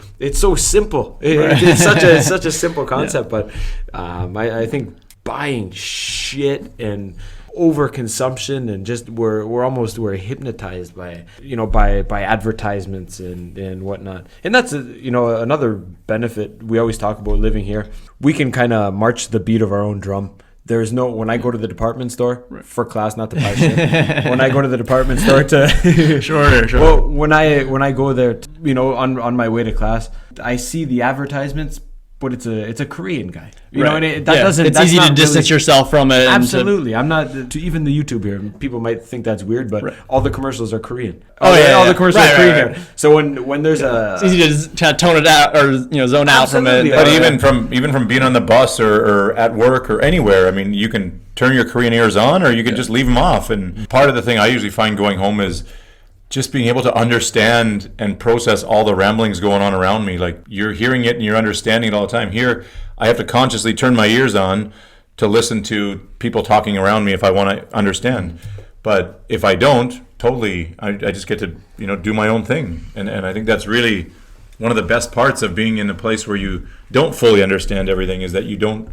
simple. It's such a simple concept, but I think buying shit and overconsumption and just we're hypnotized by advertisements and whatnot. And that's another benefit we always talk about living here. We can kind of march to the beat of our own drum. There's no, when I go to the department store for class, not to buy shit. When I go to the department store to sure. Well, when I go there, on my way to class, I see the advertisements, but it's a Korean guy. You know, and it's easy to distance yourself from it. Absolutely. I'm not, to even the YouTube here, people might think that's weird, but all the commercials are Korean. All the commercials are Korean here. So when there's it's easy to tone it out or zone out from it. But even from being on the bus or at work or anywhere, I mean, you can turn your Korean ears on or you can just leave them off. And part of the thing I usually find going home is just being able to understand and process all the ramblings going on around me. Like, you're hearing it and you're understanding it all the time. Here, I have to consciously turn my ears on to listen to people talking around me if I want to understand. But if I don't, totally. I just get to do my own thing, and I think that's really one of the best parts of being in a place where you don't fully understand everything is that you don't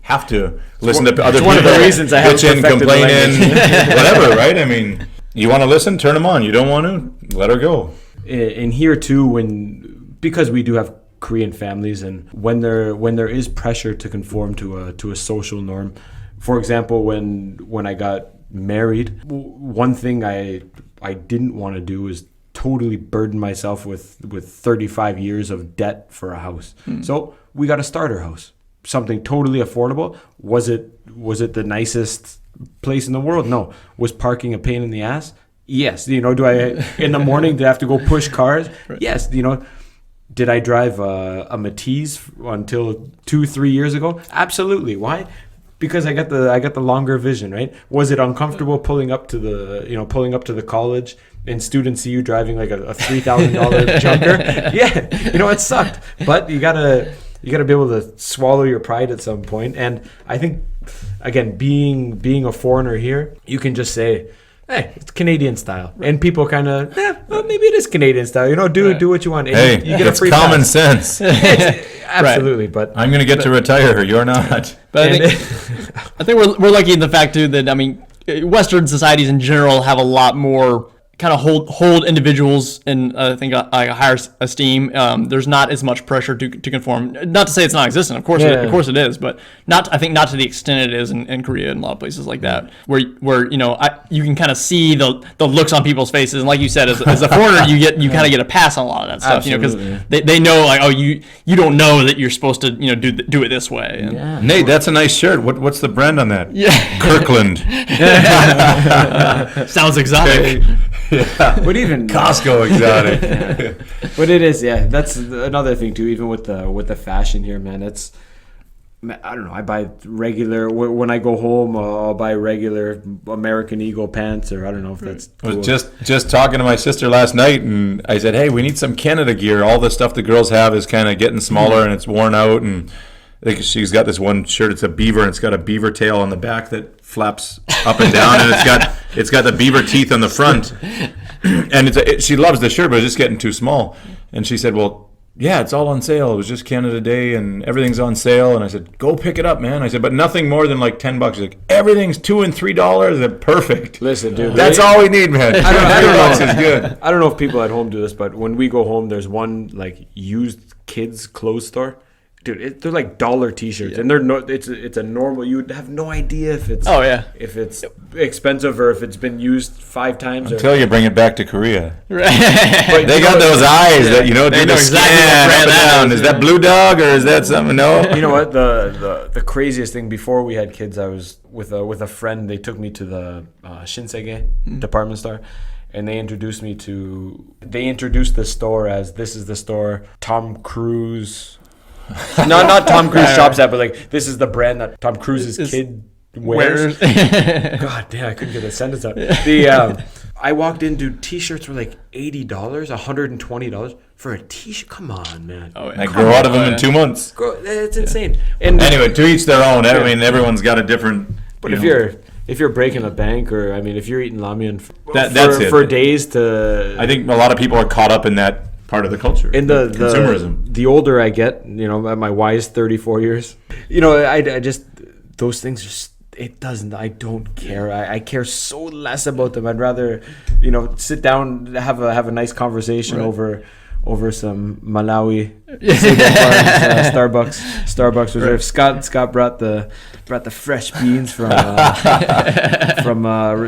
have to listen to other people. One of the reasons I haven't bitching, perfected the complaining, whatever. Right? I mean, you want to listen, turn them on. You don't want to, let her go. In here too, because we do have Korean families, and when there is pressure to conform to a social norm. For example, when I got married, one thing I didn't want to do is totally burden myself with 35 years of debt for a house. So we got a starter house, something totally affordable. Was it the nicest place in the world? No. Was parking a pain in the ass? Yes. Do I in the morning did I have to go push cars? Right. Yes. Did I drive a Matisse until 2-3 years ago? Absolutely. Why? Because I got the longer vision, right? Was it uncomfortable pulling up to the college and students see you driving like a $3,000 junker? Yeah, it sucked. But you gotta be able to swallow your pride at some point. And I think, again, being a foreigner here, you can just say, hey, it's Canadian style, and people kind of, well, maybe it is Canadian style. Do what you want. And hey, you get it's common pass. Sense. Absolutely, right. But I'm going to get to retire. You're not. But I think we're lucky in the fact too that Western societies in general have a lot more kind of hold individuals in I think a higher esteem. There's not as much pressure to conform. Not to say it's non-existent. Of course it is, but not to the extent it is in Korea and a lot of places like that, where you can kind of see the looks on people's faces, and like you said, as a foreigner, you kind of get a pass on a lot of that stuff, because they know like, oh, you don't know that you're supposed to do it this way. And, Nate, that's a nice shirt. What's the brand on that? Yeah, Kirkland. Sounds exotic. Yeah, but even Costco exotic. Yeah. But it is, yeah. That's another thing too. Even with the fashion here, man, I don't know. I buy regular. When I go home, I'll buy regular American Eagle pants, or I don't know if that's cool. I was just talking to my sister last night, and I said, hey, we need some Canada gear. All the stuff the girls have is kind of getting smaller and it's worn out, and I think she's got this one shirt. It's a beaver, and it's got a beaver tail on the back that flaps up and down, and it's got the beaver teeth on the front. And she loves the shirt, but it's just getting too small. And she said, well, yeah, it's all on sale. It was just Canada Day, and everything's on sale. And I said, go pick it up, man. I said, but nothing more than like $10. She's like, everything's $2 and $3. They're perfect. Listen, dude, that's all we need, man. I don't know. $3 is good. I don't know if people at home do this, but when we go home, there's one like used kids clothes store. Dude, they're like dollar T-shirts, and it's a normal. You would have no idea if it's if it's expensive or if it's been used 5 times. Until you bring it back to Korea, right? But they got those eyes that do the exactly scan up and down. Is that Blue Dog or is that something? No. You know what? The craziest thing, before we had kids, I was with a friend. They took me to the Shinsege department store. And they introduced the store as, this is the store Tom Cruise. No, not Tom Cruise shops at, but like, this is the brand that Tom Cruise's kid wears. God damn, I couldn't get a sentence out. I walked in, dude, T-shirts were like $80, $120 for a T-shirt. Come on, man. Oh, yeah. I grow out of them in 2 months. It's insane. And anyway, to each their own. I mean, everyone's got a different. But if you're breaking a bank, or if you're eating ramen for days to, I think a lot of people are caught up in that part of the culture. In the consumerism. The older I get, at my wise 34 years, I just, those things just, I don't care. I care so less about them. I'd rather, sit down, have a nice conversation over some Malawi Starbucks Reserve. Scott brought the fresh beans from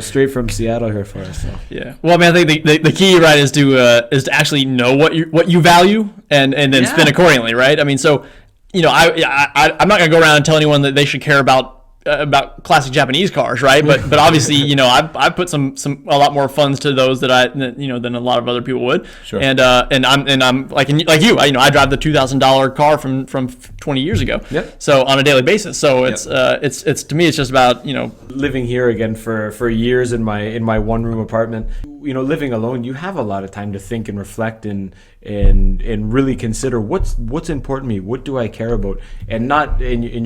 straight from Seattle here for us. So. Yeah. Well, I think the key, right, is to actually know what you value and then spend accordingly, right? I mean, so I'm not gonna go around and tell anyone that they should care about classic Japanese cars, right? But obviously, I put some a lot more funds to those than a lot of other people would. Sure. And I'm like you, I drive the $2,000 car from 20 years ago. Yep. So on a daily basis. So it's to me, it's just about living here again for years in my one room apartment. living alone, you have a lot of time to think and reflect and really consider what's important to me, what do I care about, and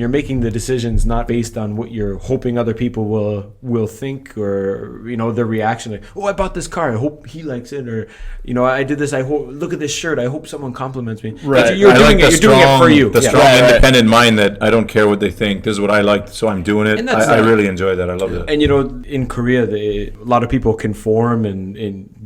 you're making the decisions not based on what you're hoping other people will think, or their reaction, like, oh, I bought this car, I hope he likes it, or I did this, I hope, look at this shirt, I hope someone compliments me. Right. You're doing it for you. The strong independent mind that I don't care what they think, this is what I like, so I'm doing it. I really enjoy that. I love that. And in Korea, a lot of people conform and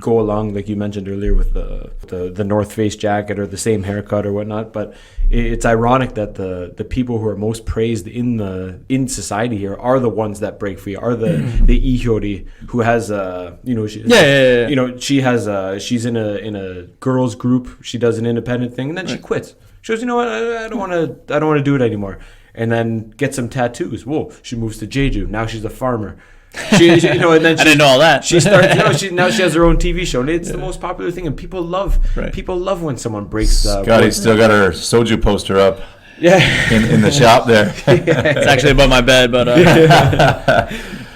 go along, like you mentioned earlier, with the North Face jacket or the same haircut or whatnot. But it's ironic that the people who are most praised in society here are the ones that break free, are the Ihyori, who has she's in a girls group, she does an independent thing, and then she quits. She goes, you know what, I don't want to do it anymore. And then get some tattoos. Whoa, she moves to Jeju. Now she's a farmer. And then I didn't know all that. She starts. Now she has her own TV show, and it's the most popular thing. And people love when someone breaks. Scotty's still got her soju poster up. Yeah, in the shop there. It's actually above my bed, but.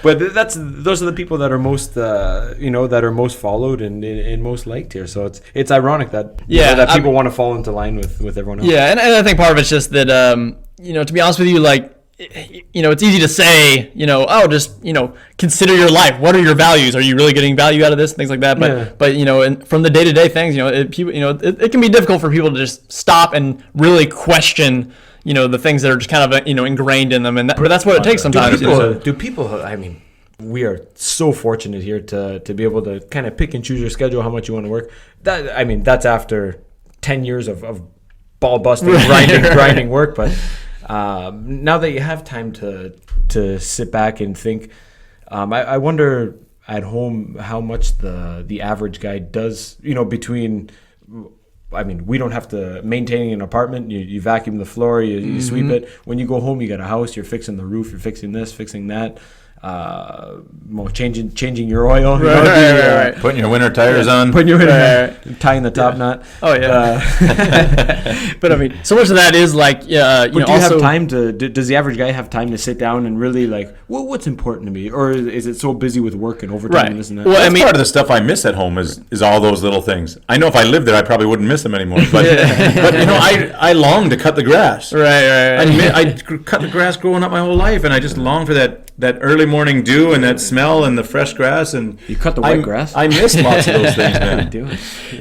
But those are the people that are most that are most followed and most liked here. So it's ironic that that people want to fall into line with everyone else. Yeah, and I think part of it's just that to be honest with you, like, it's easy to say, just, consider your life. What are your values? Are you really getting value out of this? Things like that. But and from the day-to-day things, it can be difficult for people to just stop and really question, the things that are just kind of, ingrained in them. But that's what it takes sometimes. Do people, I mean, we are so fortunate here to be able to kind of pick and choose your schedule, how much you want to work. That's after 10 years of ball busting, grinding work. But now that you have time to sit back and think, I wonder at home how much the average guy does, between, I mean, we don't have to maintaining an apartment. You vacuum the floor, you sweep it. When you go home, you got a house, you're fixing the roof, you're fixing this, fixing that. Changing your oil, right. Putting your winter tires on, tying the top knot. Oh yeah. But I mean, so much of that is like, do you have time to? Does the average guy have time to sit down and really like, what's important to me, or is it so busy with work and overtime and this and that? Well, part of the stuff I miss at home is all those little things. I know if I lived there, I probably wouldn't miss them anymore. But I long to cut the grass. Right. I cut the grass growing up my whole life, and I just long for that early morning dew and that smell and the fresh grass. And you cut the wet grass. I miss lots of those things, man.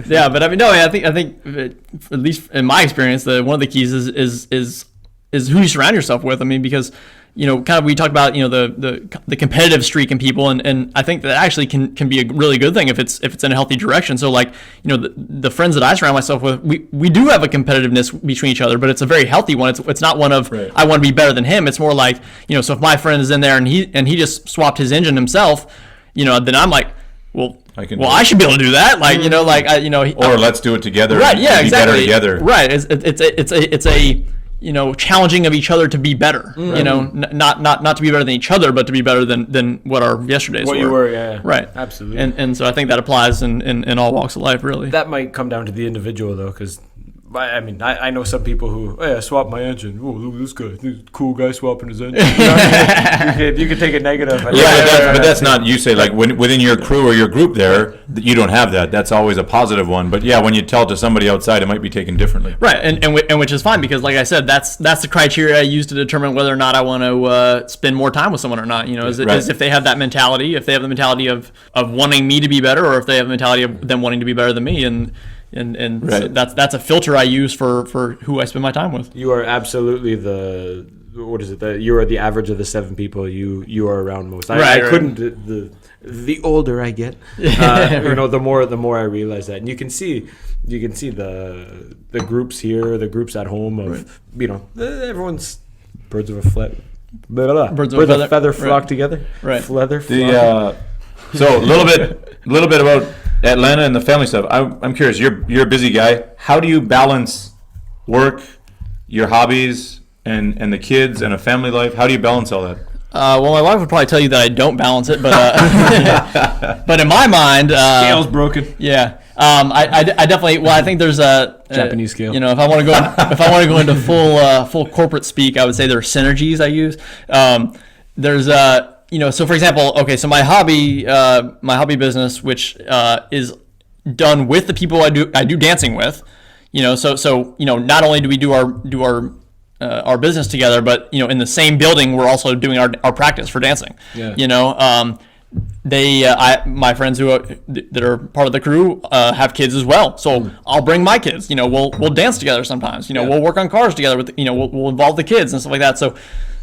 Yeah, but I mean, I think at least in my experience, one of the keys is who you surround yourself with. I mean, because kind of we talked about the competitive streak in people, and I think that actually can be a really good thing if it's in a healthy direction. So like the friends that I surround myself with, we do have a competitiveness between each other, but it's a very healthy one. It's not one of I want to be better than him. It's more like so if my friend is in there and he just swapped his engine himself, then I'm like, well, I should be able to do that. Like or let's do it together. Right? Yeah, exactly. Be better together. Right. It's a challenging of each other to be better. Not to be better than each other, but to be better than what our yesterdays were. What you were, yeah. Right. Absolutely. And so I think that applies in all walks of life, really. That might come down to the individual, though, because I mean, I know some people who, hey, I swapped my engine. Oh, look at this guy. This cool guy swapping his engine. You can take it negative. But that's not, you say, like, within your crew or your group there, you don't have that. That's always a positive one. But, yeah, when you tell it to somebody outside, it might be taken differently. Right, and which is fine because, like I said, that's the criteria I use to determine whether or not I want to spend more time with someone or not. Is if they have that mentality, if they have the mentality of wanting me to be better, or if they have the mentality of them wanting to be better than me. And so that's a filter I use for who I spend my time with. You are absolutely you are the average of the 7 people you are around most. I couldn't the older I get, the more I realize that, and you can see the groups here, the groups at home of everyone's birds of a feather flock together. Right. Feather. So a little bit about Atlanta and the family stuff. I'm curious. You're a busy guy. How do you balance work, your hobbies, and the kids and a family life? How do you balance all that? Well, my wife would probably tell you that I don't balance it, but but in my mind, scale's broken. Yeah. I definitely. Well, I think there's a Japanese scale. If I want to go into full corporate speak, I would say there are synergies I use. There's so for example, okay, so my hobby business, which is done with the people I do dancing with, so not only do we do our business together, but in the same building we're also doing our practice for dancing. My friends that are part of the crew have kids as well, so I'll bring my kids. We'll dance together sometimes. We'll work on cars together with we'll involve the kids and stuff like that.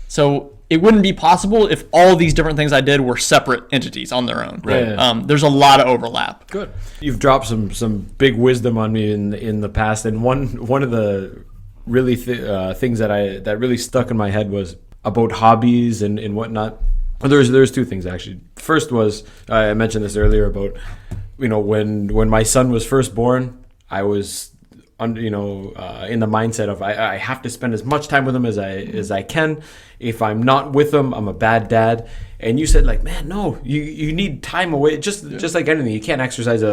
So it wouldn't be possible if all these different things I did were separate entities on their own. Right. There's a lot of overlap. Good. You've dropped some big wisdom on me in the past, and one of the really things that really stuck in my head was about hobbies and whatnot. There's two things actually. First was I mentioned this earlier about when my son was first born, I was in the mindset of I have to spend as much time with him as I can. If I'm not with him, I'm a bad dad. And you said like, man, no, you need time away. Just like anything, you can't exercise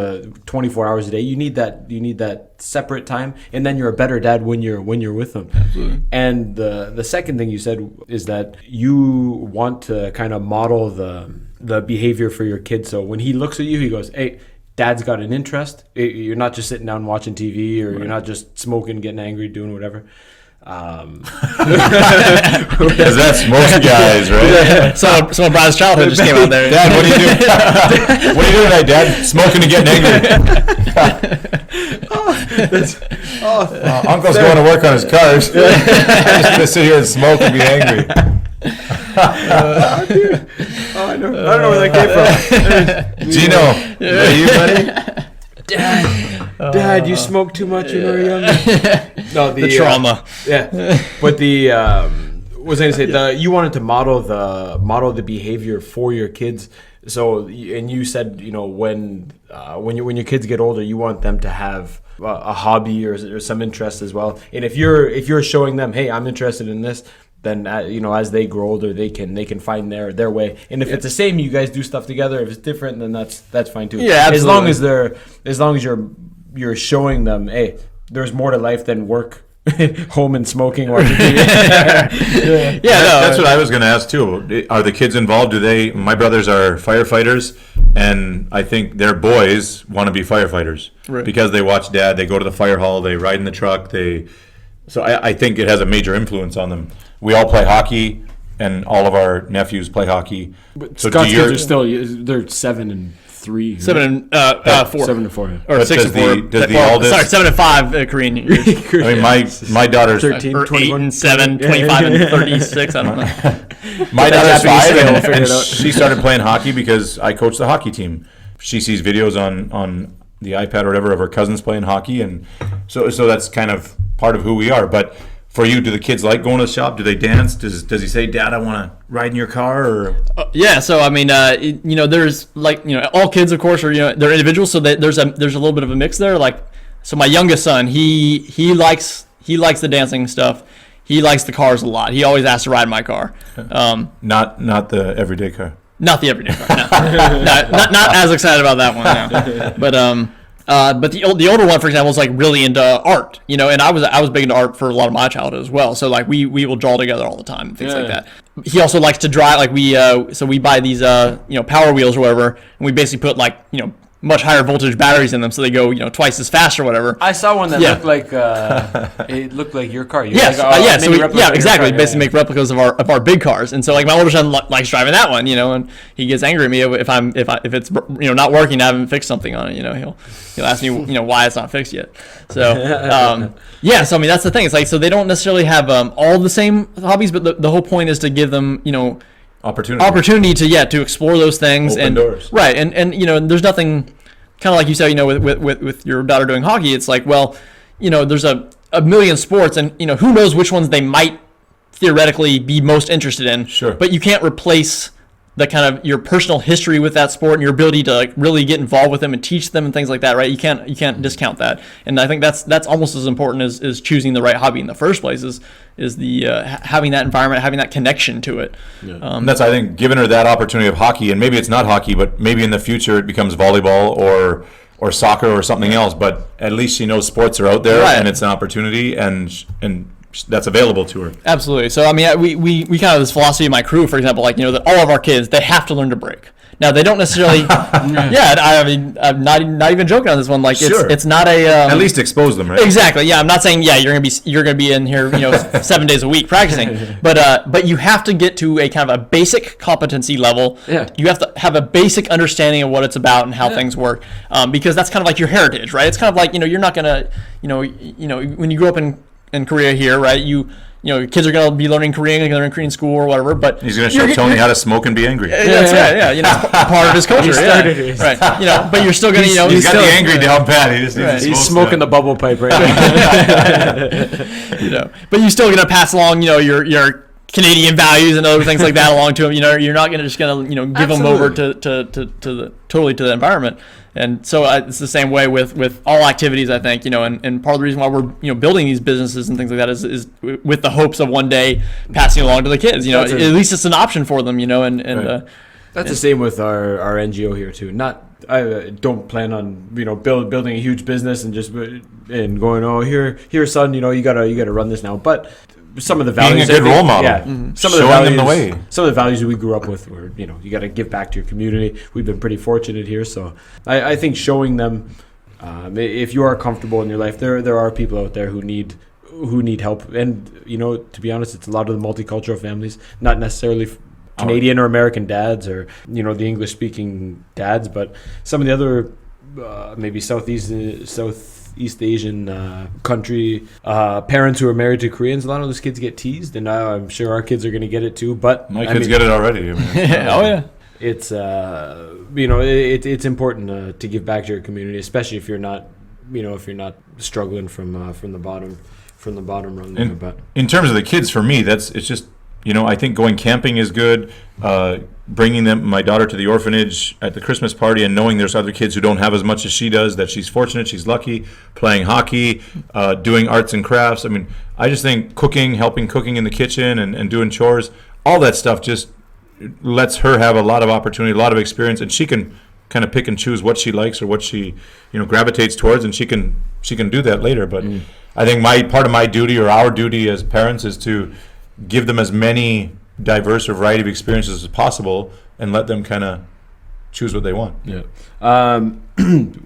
24 hours a day. You need that separate time, and then you're a better dad when you're with them. Absolutely. And the second thing you said is that you want to kind of model the behavior for your kid. So when he looks at you, he goes, hey, Dad's got an interest. You're not just sitting down watching TV, or you're not just smoking, getting angry, doing whatever. Because that's most guys, right? So Brian's childhood just came out there. Dad, what are you doing? What are you doing tonight, Dad? Smoking and getting angry. Uncle's going to work on his cars. I'm just going to sit here and smoke and be angry. I don't know where that came from. Gino, are you buddy? Dad, you smoked too much when you were young. No, the trauma. But was I going to say you wanted to model the behavior for your kids. So, and you said when your kids get older, you want them to have a hobby or some interest as well. And if you're showing them, hey, I'm interested in this, then as they grow older, they can find their way. And if it's the same, you guys do stuff together. If it's different, then that's fine too. Yeah, absolutely. As long as you're showing them, hey, there's more to life than work, home and smoking, watching TV. That's what I was going to ask too. Are the kids involved? My brothers are firefighters, and I think their boys want to be firefighters because they watch Dad. They go to the fire hall. They ride in the truck. So I think it has a major influence on them. We all play hockey, and all of our nephews play hockey. But so Scott's kids are they're 7 and 3. 7 and 4. 7 and 4. Yeah. Or 6 and 4. Does the oldest? Sorry, 7 and 5 Korean years. I mean, my daughter's 13, or 21. 8 and 7, 25 and 36. I don't know. My daughter's 5, and it out. she started playing hockey because I coach the hockey team. She sees videos on the iPad or whatever of her cousins playing hockey, and so that's kind of part of who we are. But for you, do the kids like going to the shop? Do they dance? Does he say, Dad, I want to ride in your car? Or so I mean, there's all kids, of course, are they're individuals, so there's a little bit of a mix there. Like, so my youngest son, he likes the dancing stuff. He likes the cars a lot. He always asks to ride my car. Not the everyday car. Not the everyday car. No. not as excited about that one. No. But the older one, for example, is like really into art, and I was big into art for a lot of my childhood as well. So like we will draw together all the time and things like that. He also likes to drive. Like we buy these Power Wheels or whatever, and we basically put much higher voltage batteries in them, so they go twice as fast or whatever. I saw one that looked like it looked like your car. Yes, exactly. Basically, make replicas of our big cars, and so like my older son likes driving that one, and he gets angry at me if it's not working. I haven't fixed something on it. He'll ask me why it's not fixed yet. So so I mean that's the thing. It's like so they don't necessarily have all the same hobbies, but the whole point is to give them opportunity to explore those things. Open doors. Right, and there's nothing kind of like you said, with your daughter doing hockey, it's like, well, there's a million sports, and who knows which ones they might theoretically be most interested in. Sure. But you can't replace the kind of your personal history with that sport and your ability to really get involved with them and teach them and things like that, right? You can't discount that. And I think that's almost as important as choosing the right hobby in the first place is the having that environment, having that connection to it. Yeah. And that's, I think, giving her that opportunity of hockey, and maybe it's not hockey, but maybe in the future it becomes volleyball or soccer or something else, but at least she knows sports are out there, right, and it's an opportunity, and that's available to her. Absolutely. So I mean, we kind of have this philosophy of my crew, for example, like, that all of our kids, they have to learn to brake. Now they don't necessarily. Yeah, I mean, I'm not even joking on this one. Like, Sure. it's not a. At least expose them, right? Exactly. Yeah, I'm not saying you're gonna be in here 7 days a week practicing, but you have to get to a kind of a basic competency level. Yeah. You have to have a basic understanding of what it's about and how things work, because that's kind of like your heritage, right? It's kind of like you're not gonna when you grow up in Korea here, right? Your kids are going to be learning Korean, they're going to learn Korean school or whatever, but He's going to show Tony how to smoke and be angry. That's right. Yeah, it's part of his culture. Right. But you're still going to, He's got the angry down pat. He just needs to He's smoke smoking the bubble pipe right now. but you're still going to pass along, your Canadian values and other things like that along to him. You're not going to give them over to the environment. And so it's the same way with all activities, I think, and part of the reason why we're, building these businesses and things like that is with the hopes of one day passing along to the kids, at least it's an option for them, and right. That's the same with our NGO here too. I don't plan on, building a huge business and just going, oh, here, son, you gotta run this now. But some of the values, being a good role model, some of the values, some of the values that we grew up with were, you got to give back to your community. We've been pretty fortunate here, so I think showing them, if you are comfortable in your life, there are people out there who need help, and to be honest, it's a lot of the multicultural families, not necessarily Canadian or American dads, or the English speaking dads, but some of the other maybe Southeast Asian country parents who are married to Koreans. A lot of those kids get teased, and I'm sure our kids are going to get it too. But my kids get it already. It's it's important to give back to your community, especially if you're not struggling from the bottom rung. But in terms of the kids, for me, it's just I think going camping is good. Bringing my daughter to the orphanage at the Christmas party and knowing there's other kids who don't have as much as she does, that she's fortunate, she's lucky, playing hockey, doing arts and crafts. I mean, I just think helping cooking in the kitchen and doing chores, all that stuff just lets her have a lot of opportunity, a lot of experience, and she can kind of pick and choose what she likes or what she gravitates towards, and she can do that later. But I think part of my duty, or our duty as parents, is to give them as many diverse or variety of experiences as possible and let them kind of choose what they want.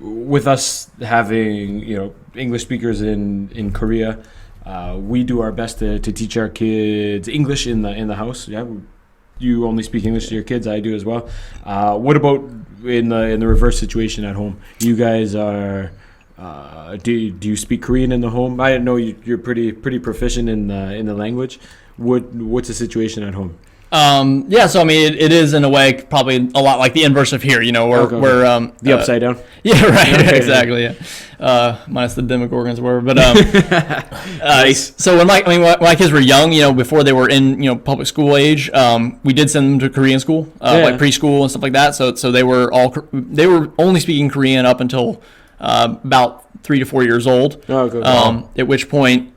With us having English speakers in Korea, we do our best to teach our kids English in the house. You only speak English to your kids. I do as well. What about in the reverse situation at home? You guys are do you speak Korean in the home? I know you're pretty proficient in the language. What's the situation at home? So I mean, it is in a way probably a lot like the inverse of here. We're the upside down. Yeah, right. Okay. Exactly. Yeah. Minus the Demogorgons, or whatever. But so when my kids were young, before they were in public school age, we did send them to Korean school, like preschool and stuff like that. So they were only speaking Korean up until about 3 to 4 years old. Oh, good. At which point.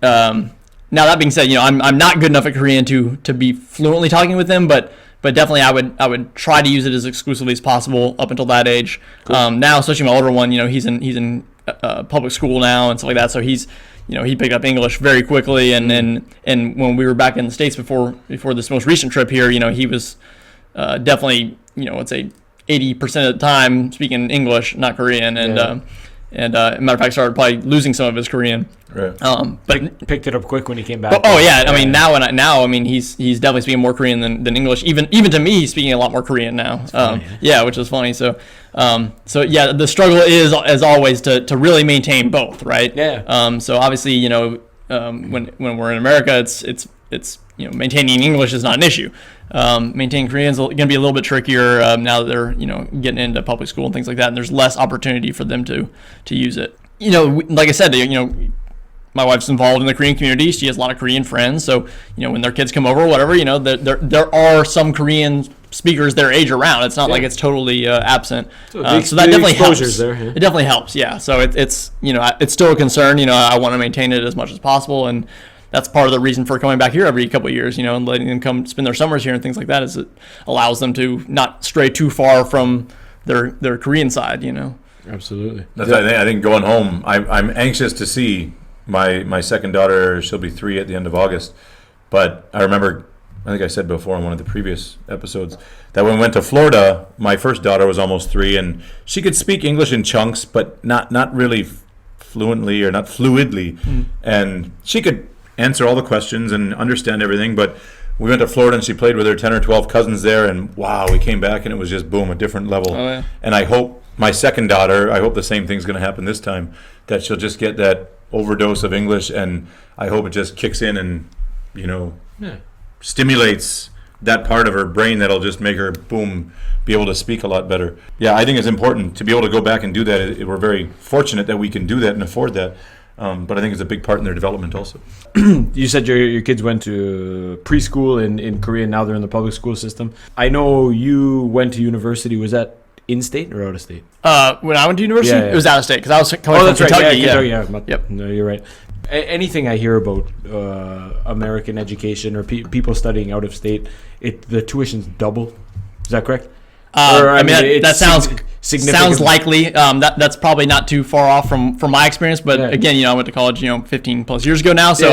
Now that being said, I'm not good enough at Korean to be fluently talking with them, but definitely I would try to use it as exclusively as possible up until that age. Cool. Now, especially my older one, he's in public school now and stuff like that, so he picked up English very quickly, and when we were back in the States before this most recent trip here, he was definitely let's say 80% of the time speaking English, not Korean, and matter of fact, started probably losing some of his Korean. Right. But picked it up quick when he came back. I mean, now he's definitely speaking more Korean than English. Even to me, he's speaking a lot more Korean now. Which is funny. So the struggle is as always to really maintain both, right? Yeah. So obviously, when we're in America, it's maintaining English is not an issue. Maintaining Korean is going to be a little bit trickier now that they're getting into public school and things like that, and there's less opportunity for them to use it. Like I said, my wife's involved in the Korean community. She has a lot of Korean friends, so when their kids come over or whatever, there are some Korean speakers their age around. It's not like it's totally absent. So that definitely helps. There, It definitely helps. Yeah. So it's still a concern. I want to maintain it as much as possible, and that's part of the reason for coming back here every couple of years, and letting them come spend their summers here and things like that, is it allows them to not stray too far from their Korean side, Absolutely. That's I think going home, I'm anxious to see My second daughter, she'll be 3 at the end of August. But I remember, I think I said before in one of the previous episodes, that when we went to Florida, my first daughter was almost 3, and she could speak English in chunks, but not really fluently or not fluidly. And she could answer all the questions and understand everything, but we went to Florida and she played with her 10 or 12 cousins there, and wow, we came back and it was just boom, a different level. Oh, yeah. And I hope my second daughter, I hope the same thing's going to happen this time, that she'll just get that overdose of English, and I hope it just kicks in and, stimulates that part of her brain that'll just make her, boom, be able to speak a lot better. Yeah, I think it's important to be able to go back and do that. We're very fortunate that we can do that and afford that. But I think it's a big part in their development also. You said your kids went to preschool in Korea, and now they're in the public school system. I know you went to university. Was that in-state or out-of-state? When I went to university, Yeah. it was out of state because I was coming from Kentucky. Right. Yeah, Kentucky, yeah. Yep. No, you're right. Anything I hear about American education or people studying out of state, the tuition's double. Is that correct? That sounds significant. likely. That's probably not too far off from my experience. But again, I went to college 15 plus years ago now, so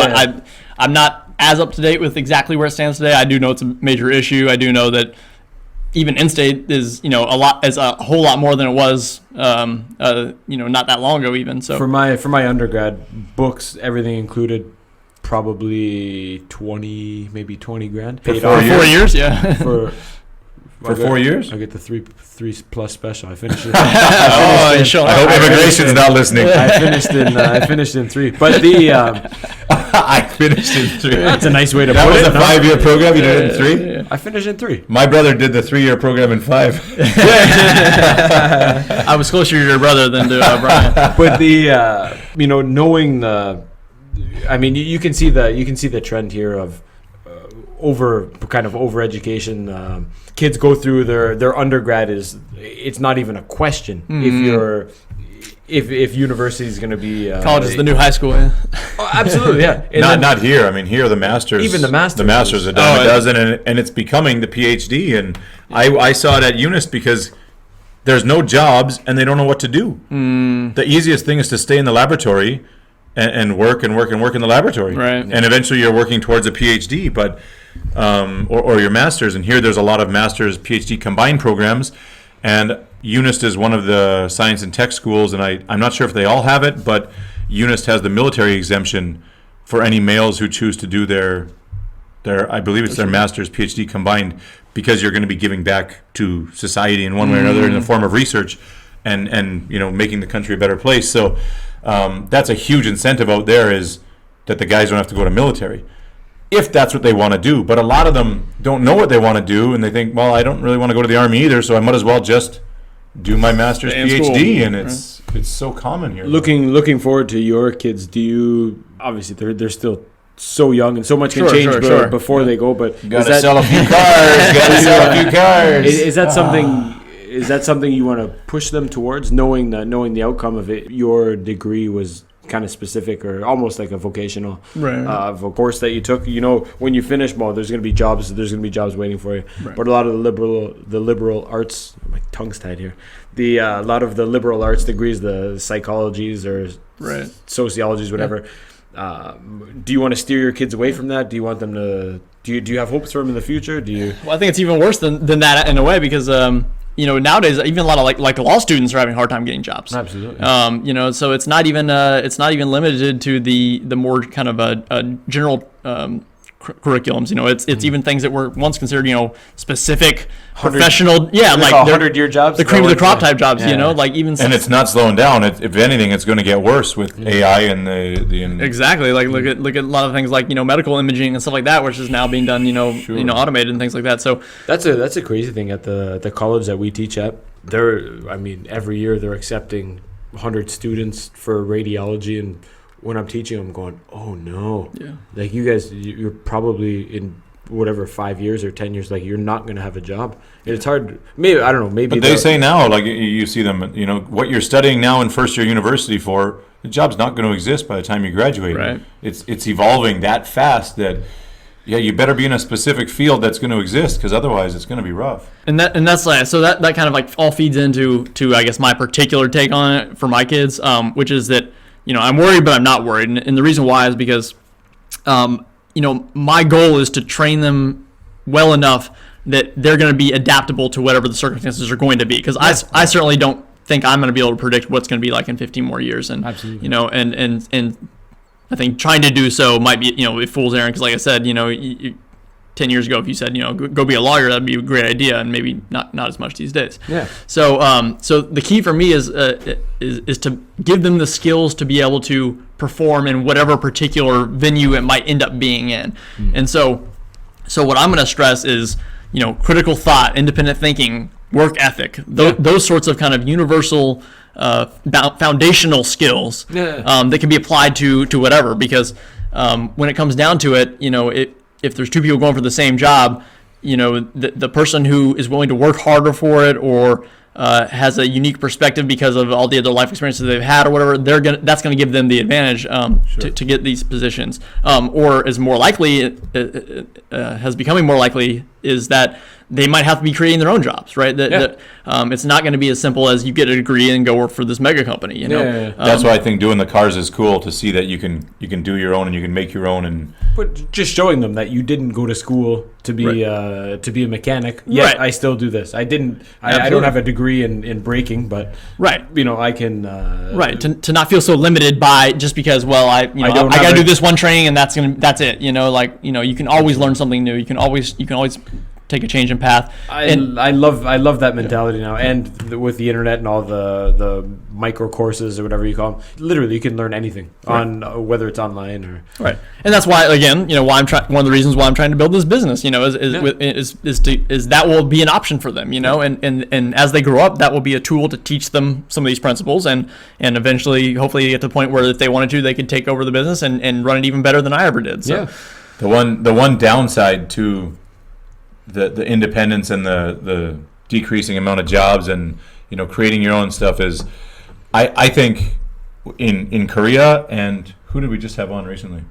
I'm not as up to date with exactly where it stands today. I do know it's a major issue. I do know that even in-state is a whole lot more than it was not that long ago even. So for my undergrad, books, everything included, probably 20 grand For paid 4 off. years? 4 years, yeah. For 4 years? I get the 3 plus special. I finished it. I hope immigration's not listening. I finished in 3. But I finished in 3. It's a nice way to That put was it. a 5-year program. You did it in 3? I finished in 3. My brother did the 3-year program in 5. I was closer to your brother than to Brian. But knowing you can see the trend here of over education. Kids go through their undergrad it's not even a question if university is going to be College is the new high school. Yeah. Oh, absolutely, yeah. Not here. I mean, here the masters. Even the masters are dime a dozen, and it's becoming the PhD. And I saw it at UNIST because there's no jobs and they don't know what to do. The easiest thing is to stay in the laboratory and work in the laboratory, right? And eventually you're working towards a PhD, but or your master's. And here there's a lot of master's PhD combined programs, and UNIST is one of the science and tech schools, and I'm not sure if they all have it, but UNIST has the military exemption for any males who choose to do their I believe it's their master's PhD combined, because you're going to be giving back to society in one way or another in the form of research and making the country a better place. So that's a huge incentive out there, is that the guys don't have to go to military if that's what they want to do. But a lot of them don't know what they want to do, and they think, well, I don't really want to go to the Army either, so I might as well just do my master's PhD. And it's so common here. Looking forward to your kids. Do you, obviously they're still so young and so much can change before they go, but You gotta sell a few cars. Is that something you want to push them towards, knowing the outcome of it? Your degree was kind of specific, or almost like a vocational of a course that you took. When you finish, there's going to be jobs waiting for you. Right. But a lot of the liberal arts, my tongue's tied here. A lot of the liberal arts degrees, the psychologies or sociologies, whatever. Do you want to steer your kids away from that? Do you want them to? Do you have hopes for them in the future? Well, I think it's even worse than that in a way, because nowadays even a lot of like law students are having a hard time getting jobs. Absolutely. So it's not even limited to the more kind of general curriculums. It's even things that were once considered specific professional, like 100-year jobs, the cream of the crop type jobs. And it's not slowing down. If anything, it's going to get worse with AI and the exactly. Like look at a lot of things like medical imaging and stuff like that, which is now being done automated and things like that. So that's a crazy thing at the college that we teach at. Every year they're accepting 100 students for radiology, and when I'm teaching, I'm going, oh no, like you guys, you're probably in whatever 5 years or 10 years, like you're not going to have a job. And it's hard. Maybe I don't know. Maybe but they say now, like you see them, what you're studying now in first year university for, the job's not going to exist by the time you graduate. Right. It's evolving that fast that. Yeah, you better be in a specific field that's going to exist, because otherwise it's going to be rough. And that's like, so that kind of like all feeds into I guess my particular take on it for my kids, which is that I'm worried, but I'm not worried. And the reason why is because, my goal is to train them well enough that they're going to be adaptable to whatever the circumstances are going to be. Because I certainly don't think I'm going to be able to predict what's going to be like in 15 more years. And, Absolutely. And I think trying to do so might be, a fool's errand. Because like I said, 10 years ago, if you said, go be a lawyer, that'd be a great idea, and maybe not as much these days. Yeah. So the key for me is to give them the skills to be able to perform in whatever particular venue it might end up being in. And so what I'm going to stress is, critical thought, independent thinking, work ethic, those sorts of kind of universal foundational skills that can be applied to whatever. Because when it comes down to it, if there's two people going for the same job, the person who is willing to work harder for it or has a unique perspective because of all the other life experiences they've had or whatever, that's going to give them the advantage to get these positions. Or is more likely, has becoming more likely, is that they might have to be creating their own jobs, right? It's not going to be as simple as you get a degree and go work for this mega company. That's why I think doing the cars is cool, to see that you can do your own and you can make your own, But just showing them that you didn't go to school to be a mechanic. Yeah, Right. I still do this. I didn't. I Absolutely. don't have a degree in braking, but Right. I can. Right, to not feel so limited by just because, I don't got have to do a- this one training and that's it. You can always learn something new. You can always take a change in path. I love that mentality now, and with the internet and all the micro courses or whatever you call them, literally you can learn anything on whether it's online or Right, and that's why, again, why I'm trying. One of the reasons why I'm trying to build this business, is that will be an option for them, and as they grow up, that will be a tool to teach them some of these principles, and eventually, hopefully, get to the point where if they wanted to, they could take over the business and run it even better than I ever did. So. Yeah. the one downside to the independence and the decreasing amount of jobs and creating your own stuff is, I think in Korea, and who did we just have on recently?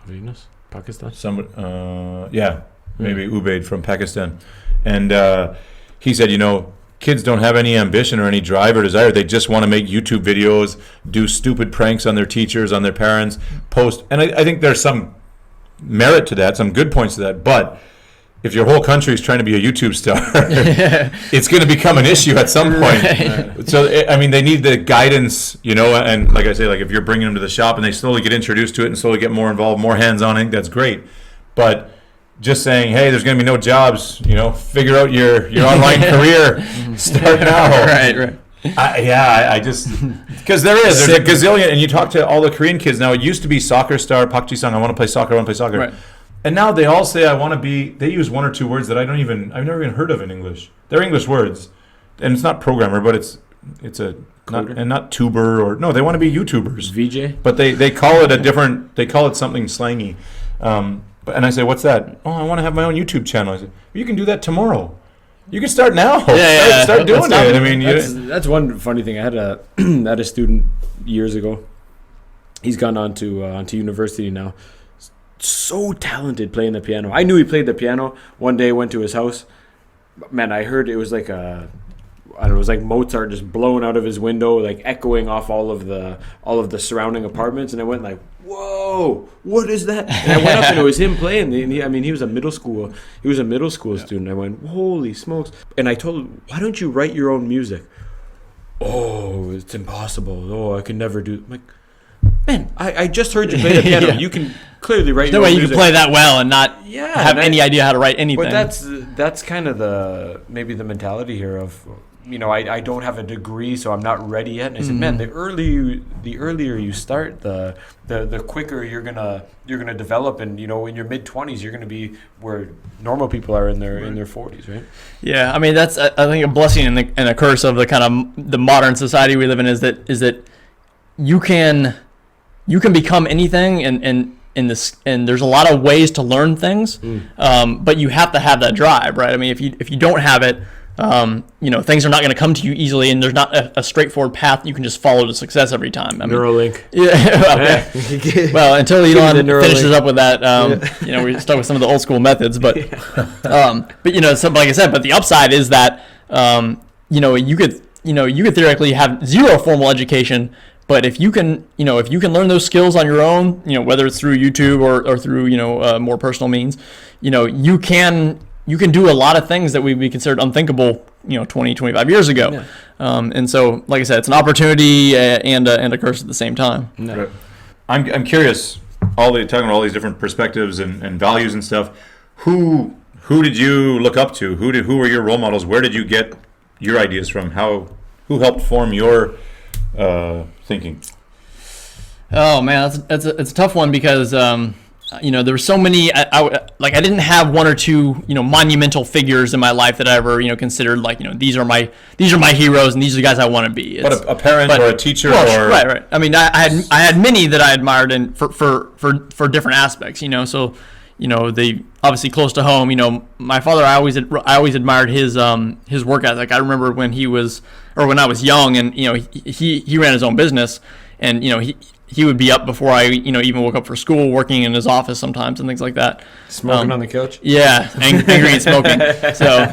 Venus, Pakistan. Maybe Ubaid from Pakistan, and he said, kids don't have any ambition or any drive or desire. They just want to make YouTube videos, do stupid pranks on their teachers, on their parents, post. And I think there's some merit to that, some good points to that, but if your whole country is trying to be a YouTube star, it's going to become an issue at some point. Right. So, they need the guidance, and like I say, like if you're bringing them to the shop and they slowly get introduced to it and slowly get more involved, more hands-on, I think that's great. But just saying, hey, there's going to be no jobs, figure out your online career, start now. Right. I just, because there's a gazillion, and you talk to all the Korean kids now. It used to be soccer star, Park Ji-sung, I want to play soccer, Right. And now they all say, I want to be, they use one or two words that I've never even heard of in English. They're English words. And it's not programmer, but it's not tuber they want to be YouTubers. VJ? But they call it something slangy. And I say, what's that? Oh, I want to have my own YouTube channel. I say, you can do that tomorrow. You can start now. Start doing it. That's one funny thing. I had a student years ago. He's gone on to university now. So talented playing the piano. I knew he played the piano. One day I went to his house. Man, I heard it was like it was like Mozart just blowing out of his window, like echoing off all of the surrounding apartments, and I went like, whoa, what is that? And I went up and it was him playing. He was a middle school student. I went, holy smokes. And I told him, why don't you write your own music? Oh, it's impossible. Oh, I could never do. I'm like, man, I just heard you play the piano. You can clearly write your own music. No way you can play that well and not have any idea how to write anything. But that's kind of maybe the mentality here of, I don't have a degree, so I'm not ready yet. And I said, man, the earlier you start, the quicker you're gonna develop, and in your mid-20s you're gonna be where normal people are in their 40s, right? Yeah, that's I think a blessing and a curse of the kind of the modern society we live in is that you can become anything, and there's a lot of ways to learn things, but you have to have that drive, right? If you don't have it, things are not going to come to you easily, and there's not a straightforward path you can just follow to success every time. Neuralink. Yeah. Well, until Elon finishes up with that, we're stuck with some of the old school methods. But, like I said, but the upside is that, you could theoretically have zero formal education, But if you can learn those skills on your own, whether it's through YouTube or through more personal means, you can do a lot of things that we considered unthinkable 20, 25 years ago. Yeah. And so, like I said, it's an opportunity and a curse at the same time. No. Right. I'm curious, talking about all these different perspectives and values and stuff. Who did you look up to? Who were your role models? Where did you get your ideas from? Who helped form your thinking? Oh man, it's a tough one because there were so many. I didn't have one or two monumental figures in my life that I ever considered these are my heroes and these are the guys I want to be. But a parent or a teacher or right. I mean, I had many that I admired and for different aspects. So they obviously close to home. My father, I always admired his work ethic. I remember when I was young, and he ran his own business, and he would be up before I even woke up for school, working in his office sometimes and things like that. Smoking on the couch. Yeah, angry and smoking. So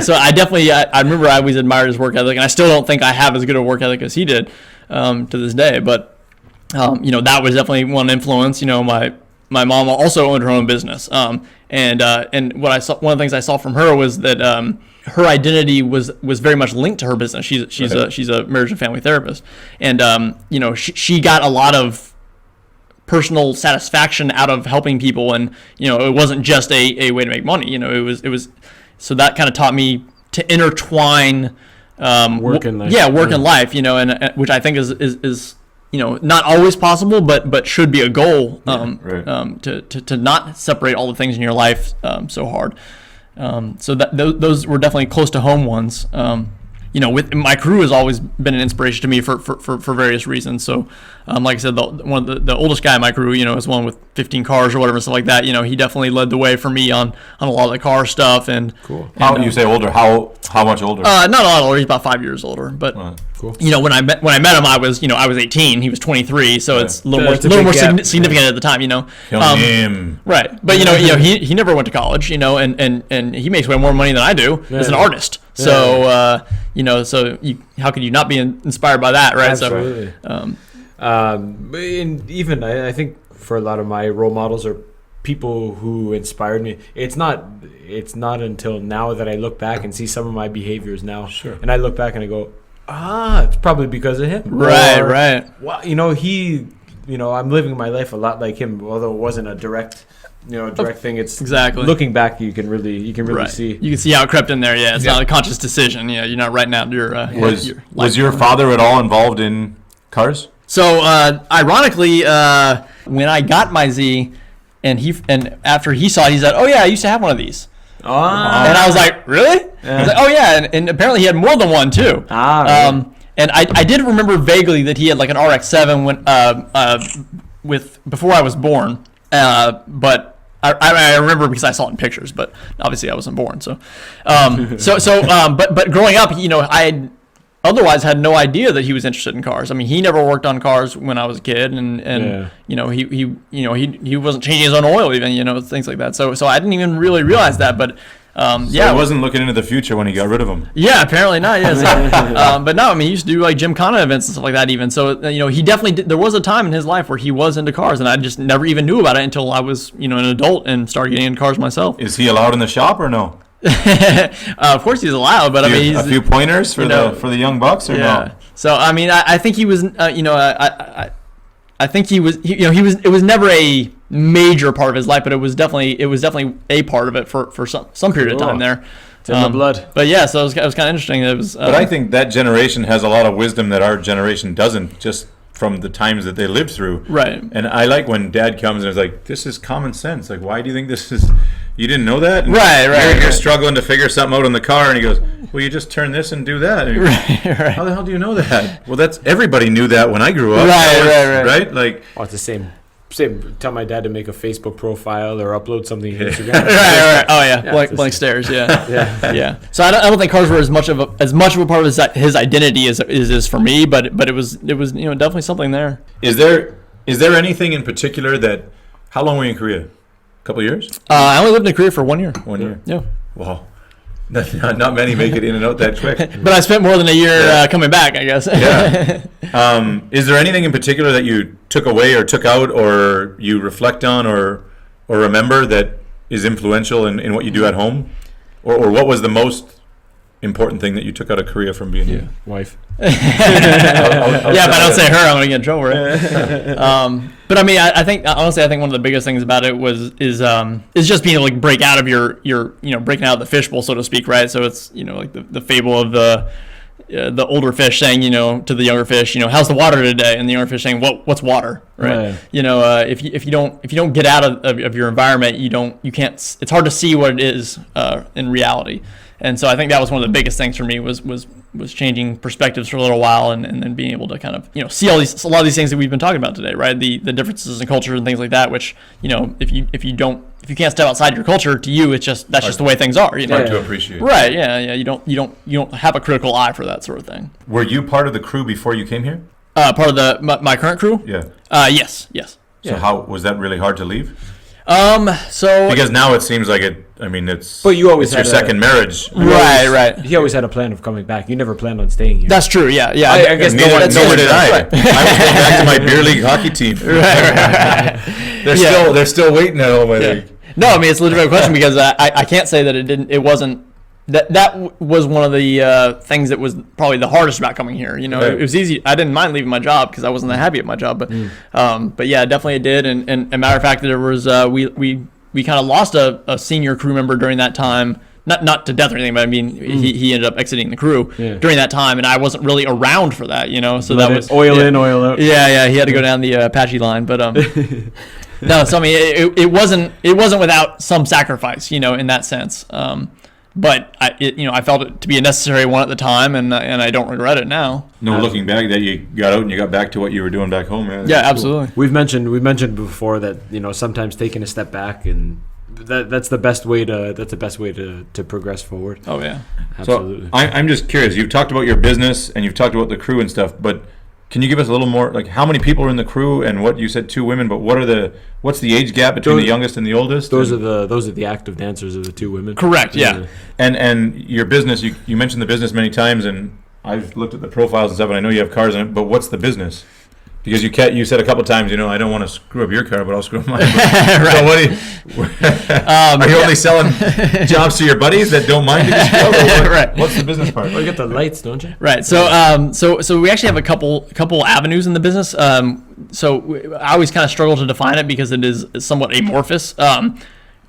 so I definitely I remember I always admired his work ethic, and I still don't think I have as good a work ethic as he did to this day. But that was definitely one influence. My mom also owned her own business, and what I saw, one of the things I saw from her was that her identity was very much linked to her business. She's a marriage and family therapist, and she got a lot of personal satisfaction out of helping people, and it wasn't just a way to make money. It was so that kind of taught me to intertwine work and life. Yeah, work and life. And which I think is not always possible, but should be a goal to not separate all the things in your life so hard. So that those were definitely close to home ones. With my crew has always been an inspiration to me for various reasons. So, like I said, the oldest guy in my crew, is one with 15 cars or whatever, stuff like that. He definitely led the way for me on a lot of the car stuff. And cool. How you say older? How much older? Not a lot older. He's about 5 years older. But cool. When I met him, I was 18. He was 23. So it's a little more significant at the time. Right. But he never went to college. And he makes way more money than I do as an artist. So how could you not be inspired by that, right? Absolutely. And even I think for a lot of my role models or people who inspired me, it's not until now that I look back and see some of my behaviors now. Sure. And I look back and I go, it's probably because of him. Right. Well, I'm living my life a lot like him, although it wasn't a direct thing. It's exactly looking back. You can really see. You can see how it crept in there. Yeah, it's not a conscious decision. Yeah, you're not writing out your. Was your father at all involved in cars? So ironically, when I got my Z, and after he saw it, he said, "Oh yeah, I used to have one of these." And I was like, "Really?" Yeah. He's like, "Oh yeah," and apparently he had more than one too. Really? And I did remember vaguely that he had like an RX-7 before I was born, but. I remember because I saw it in pictures, but obviously I wasn't born. So, but growing up, I otherwise had no idea that he was interested in cars. I mean, he never worked on cars when I was a kid, and he wasn't changing his own oil even, things like that. So I didn't even really realize that, but. He wasn't looking into the future when he got rid of them. Yeah, apparently not. Yeah, but no, I mean, he used to do like Gymkhana events and stuff like that. Even so, he definitely did. There was a time in his life where he was into cars, and I just never even knew about it until I was, an adult and started getting into cars myself. Is he allowed in the shop or no? Of course, he's allowed, but he's a few pointers for the young bucks or no? So I mean, I think he was. I think he was. It was never a major part of his life, but it was definitely a part of it for some period of time there. It's in the blood. But yeah, so it was kind of interesting. It was. But I think that generation has a lot of wisdom that our generation doesn't, just from the times that they lived through. Right. And I like when Dad comes and is like, "This is common sense. Like, why do you think this is? You didn't know that? And right. You're struggling to figure something out in the car, and he goes, well, you just turn this and do that. And right. How the hell do you know that? Well, everybody knew that when I grew up. Right. Like, it's the same. Tell my dad to make a Facebook profile or upload something to Instagram. right. Oh yeah, blank stares. Yeah. Yeah. So I don't think cars were as much of a part of his identity as is for me, but it was definitely something there. Is there anything in particular that? How long were you in Korea? A couple of years? I only lived in Korea for 1 year. 1 year. Yeah. Wow. Not many make it in and out that quick. But I spent more than a year coming back, I guess. Yeah. Is there anything in particular that you took away or took out or you reflect on or remember that is influential in what you do at home? Or what was the most important thing that you took out of Korea from being here? Wife. Yeah, if I don't say her, I'm gonna get in trouble, right? But I mean, I think honestly, one of the biggest things about it is just being able to break out of your breaking out of the fishbowl, so to speak, right? So it's like the fable of the older fish saying to the younger fish, how's the water today? And the younger fish saying, what's water, right? If you don't get out of your environment, you can't. It's hard to see what it is in reality. And so I think that was one of the biggest things for me was changing perspectives for a little while and then being able to kind of see a lot of these things that we've been talking about today, right? The differences in culture and things like that, which if you can't step outside your culture, to you that's just the way things are. Hard to appreciate. Right? Yeah. You don't have a critical eye for that sort of thing. Were you part of the crew before you came here? Part of my current crew? Yeah. Yes. So how was that really hard to leave? So because now it seems like it. I mean, But you always it's your second marriage, right? He always had a plan of coming back. You never planned on staying here. That's true. Yeah. I guess nor did I. I was going back to my beer league hockey team. Right. They're still waiting at home. I think. No, I mean it's a legitimate question because I can't say that it wasn't. That was one of the things that was probably the hardest about coming here. Right. It was easy. I didn't mind leaving my job because I wasn't that happy at my job. But yeah, definitely it did. And a matter of fact, there was we kind of lost a senior crew member during that time. Not to death or anything, but I mean he ended up exiting the crew during that time, and I wasn't really around for that. So that was oil in, oil out. Yeah. He had to go down the Apache line, but no. So I mean, it wasn't without some sacrifice, in that sense. But I felt it to be a necessary one at the time, and I don't regret it now. No, looking back, that you got out and you got back to what you were doing back home. Yeah, absolutely. Cool. We've mentioned before that sometimes taking a step back and that's the best way to progress forward. Oh yeah, absolutely. So I'm just curious. You've talked about your business and you've talked about the crew and stuff, but can you give us a little more, like how many people are in the crew and what you said 2 women, but what's the age gap between the youngest and the oldest? Those are the active dancers of the 2 women. Correct. Yeah. And your business, you mentioned the business many times, and I've looked at the profiles and stuff, and I know you have cars in it, but what's the business? Because you said a couple times, I don't want to screw up your car, but I'll screw up mine. Right. So are you only selling jobs to your buddies that don't mind you? Right. What's the business part? Well, you get the lights, don't you? Right. So so we actually have a couple avenues in the business. So I always kind of struggle to define it because it is somewhat amorphous.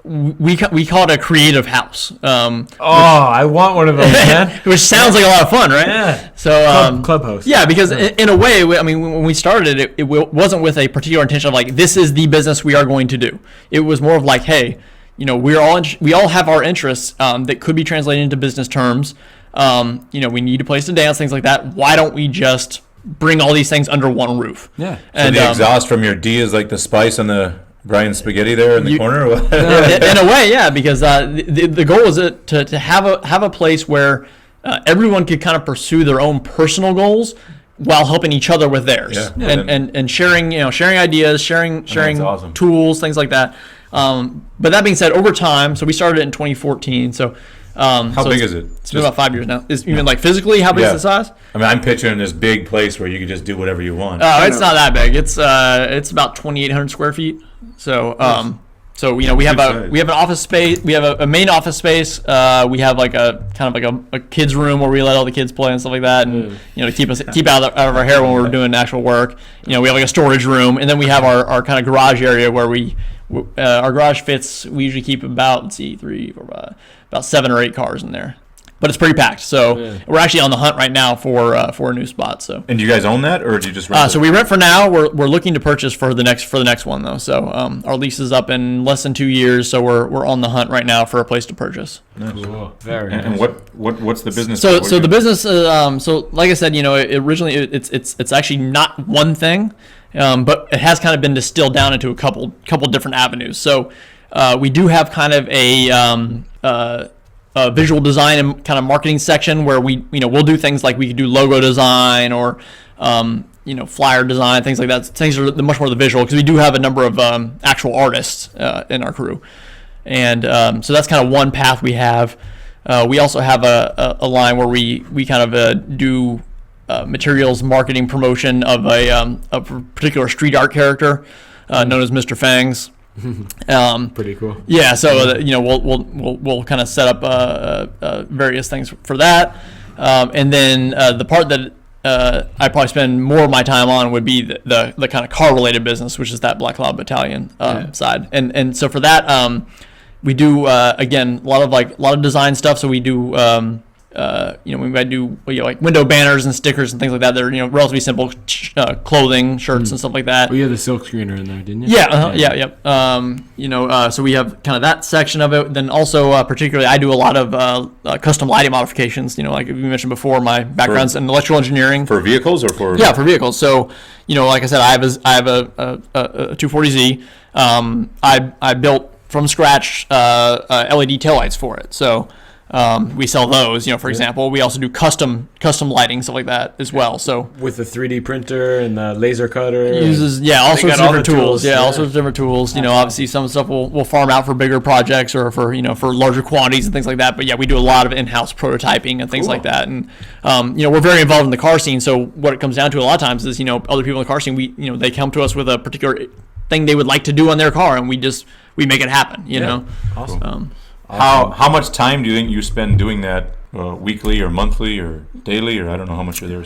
We call it a creative house. I want one of those, man. Which sounds like a lot of fun, right? Yeah. So clubhouse. Yeah, because in a way, I mean, when we started, it wasn't with a particular intention of like this is the business we are going to do. It was more of like, hey, we all have our interests that could be translated into business terms. We need a place to dance, things like that. Why don't we just bring all these things under one roof? Yeah. And the exhaust from your D is like the spice on the Brian spaghetti there in the corner? In a way, yeah, because the goal is to have a place where everyone could kind of pursue their own personal goals while helping each other with theirs, and sharing ideas, sharing awesome. tools, things like that. But that being said, over time, so we started it in 2014. So how big is it? It's been about 5 years now. Is even like physically, how big is the size? I mean, I'm picturing this big place where you could just do whatever you want. Oh, it's not that big. It's about 2,800 square feet. So we have an office space. We have a main office space. We have like a kind of like a kids room where we let all the kids play and stuff like that, and to keep out of our hair when we're doing actual work. We have like a storage room, and then we have our kind of garage area where our garage fits. We usually keep about 7 or 8 cars in there. But it's pretty packed, so we're actually on the hunt right now for a new spot. So. And do you guys own that, or do you just rent? So we rent for now. We're looking to purchase for the next one though. So our lease is up in less than 2 years, so we're on the hunt right now for a place to purchase. Cool. Very nice. And what's the business? So the business, so like I said, originally it's actually not one thing, but it has kind of been distilled down into a couple different avenues. So we do have kind of a visual design and kind of marketing section where we'll do things like we could do logo design or flyer design, things like that. Things are much more the visual because we do have a number of actual artists in our crew, and so that's kind of one path we have. We also have a line where we kind of do materials marketing promotion of a particular street art character known as Mr. Fangs. Pretty cool. Yeah, so we'll kind of set up various things for that, and then the part that I probably spend more of my time on would be the kind of car related business, which is that Black Cloud Battalion side, and so for that we do again a lot of design stuff. So we do we might do like window banners and stickers and things like that. They're relatively simple clothing, shirts and stuff like that. Well, you had the silk screener in there, didn't you? Yeah. So we have kind of that section of it. Then also particularly, I do a lot of custom lighting modifications. Like you mentioned before, my background's in electrical engineering for vehicles or for for vehicles. So like I said, I have a 240Z. I built from scratch LED taillights for it. So. We sell those, for example. We also do custom lighting, stuff like that as well. So with the 3D printer and the laser cutter, it uses all sorts of different tools. Yeah, all sorts of different tools. Obviously some stuff we'll farm out for bigger projects or for for larger quantities and things like that. But yeah, we do a lot of in-house prototyping and things like that. And we're very involved in the car scene. So what it comes down to a lot of times is other people in the car scene, they come to us with a particular thing they would like to do on their car, and we make it happen. Awesome. How much time do you think you spend doing that weekly or monthly or daily, or I don't know how much you're there?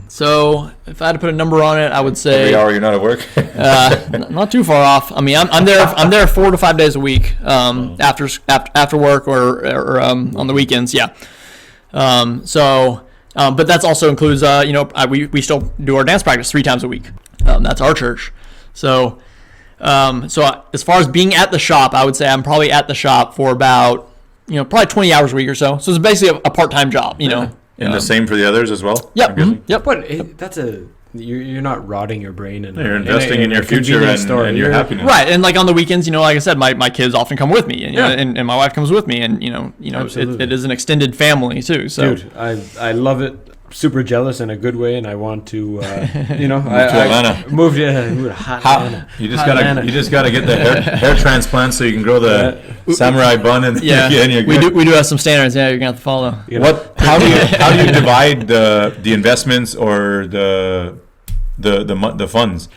So if I had to put a number on it, I would say every hour you're not at work. Not too far off. I mean, I'm there 4 to 5 days a week after work or on the weekends. Yeah. But that also includes we still do our dance practice 3 times a week. That's our church. So as far as being at the shop, I would say I'm probably at the shop for about, probably 20 hours a week or so. So it's basically a part-time job, And the same for the others as well? Yep. Mm-hmm. Yep. But you're not rotting your brain. You're investing in your future and your happiness. Right. And like on the weekends, like I said, my kids often come with me and my wife comes with me and, it is an extended family too. So dude, I love it. Super jealous in a good way, and I want to, Atlanta. Move to hot Atlanta. You just gotta get the hair transplant so you can grow the samurai bun and we do have some standards. Yeah, you're gonna have to follow. How do you divide the investments or the funds?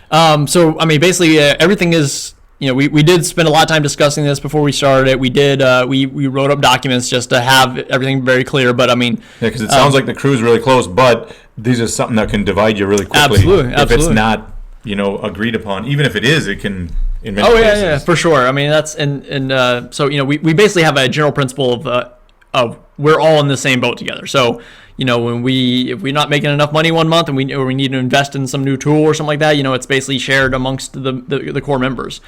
So I mean, basically everything is. We did spend a lot of time discussing this before we started it. We did. We wrote up documents just to have everything very clear. But I mean, because it sounds like the crew's really close, but these are something that can divide you really quickly. Absolutely. If it's not, agreed upon. Even if it is, it can. In many cases. Yeah, for sure. I mean, that's so we basically have a general principle of we're all in the same boat together. So. If we're not making enough money one month and we need to invest in some new tool or something like that, it's basically shared amongst the core members.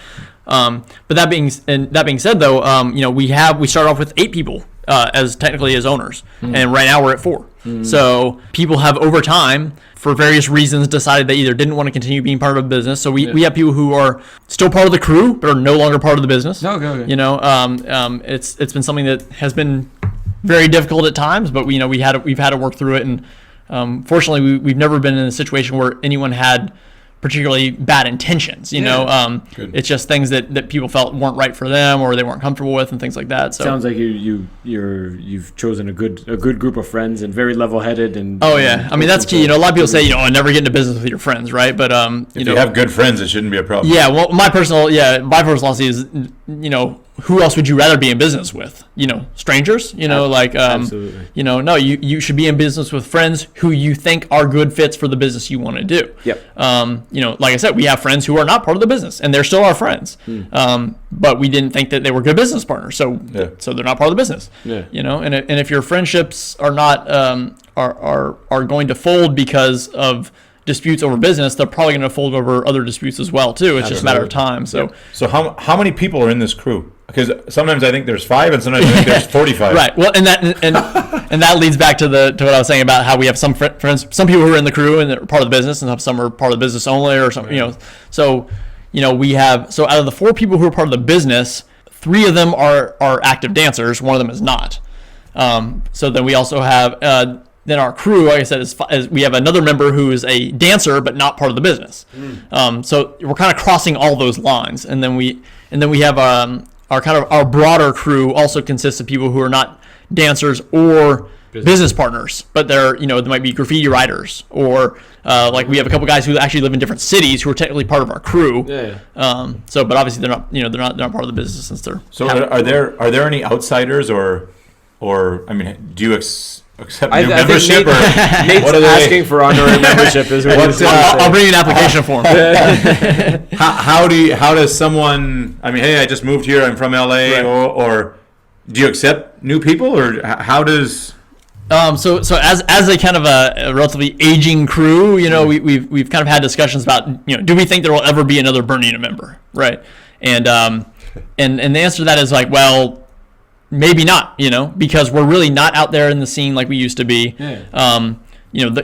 But that being said, though, we start off with 8 people as owners, and right now we're at 4. So people have over time, for various reasons, decided they either didn't want to continue being part of a business. So we have people who are still part of the crew but are no longer part of the business. Okay. It's been something that has been very difficult at times, but we've had to work through it, and fortunately we've never been in a situation where anyone had particularly bad intentions. It's just things that people felt weren't right for them or they weren't comfortable with and things like that. So sounds like you've chosen a good group of friends and very level-headed and. Oh yeah, I mean that's key. A lot of people say never get into business with your friends, right? But if you have good friends, it shouldn't be a problem. Yeah, well, my personal philosophy is who else would you rather be in business with? Strangers? Absolutely. No, you should be in business with friends who you think are good fits for the business you want to do. Yep. Like I said, we have friends who are not part of the business, and they're still our friends. But we didn't think that they were good business partners, so they're not part of the business. Yeah. And if your friendships are not are going to fold because of disputes over business, they're probably going to fold over other disputes as well too. It's just a matter of time. So, so how many people are in this crew? Because sometimes I think there's 5, and sometimes I think there's 45. Right. Well, and that leads back to what I was saying about how we have some friends, some people who are in the crew and they're part of the business, and some are part of the business only, or something. So we have out of the 4 people who are part of the business, 3 of them are active dancers. One of them is not. So then we also have. Then our crew, like I said, is we have another member who is a dancer but not part of the business. So we're kind of crossing all those lines, and then we have our broader crew also consists of people who are not dancers or business partners, but they're, you know, they might be graffiti writers, or like we have a couple guys who actually live in different cities who are technically part of our crew. Yeah. So, but obviously they're not, you know, they're not part of the business since they're. So are there any outsiders or I mean, do you accept new membership? Nate's asking for honorary membership. Is what he's I'll bring you an application form. How does someone? I mean, hey, I just moved here. I'm from LA, Right. or do you accept new people, or how does? So as a kind of a relatively aging crew, you know, we've kind of had discussions about, you know, do we think there will ever be another Burn Unit member, right? And the answer to that is like, well, maybe not, you know, because we're really not out there in the scene like we used to be. Yeah. You know,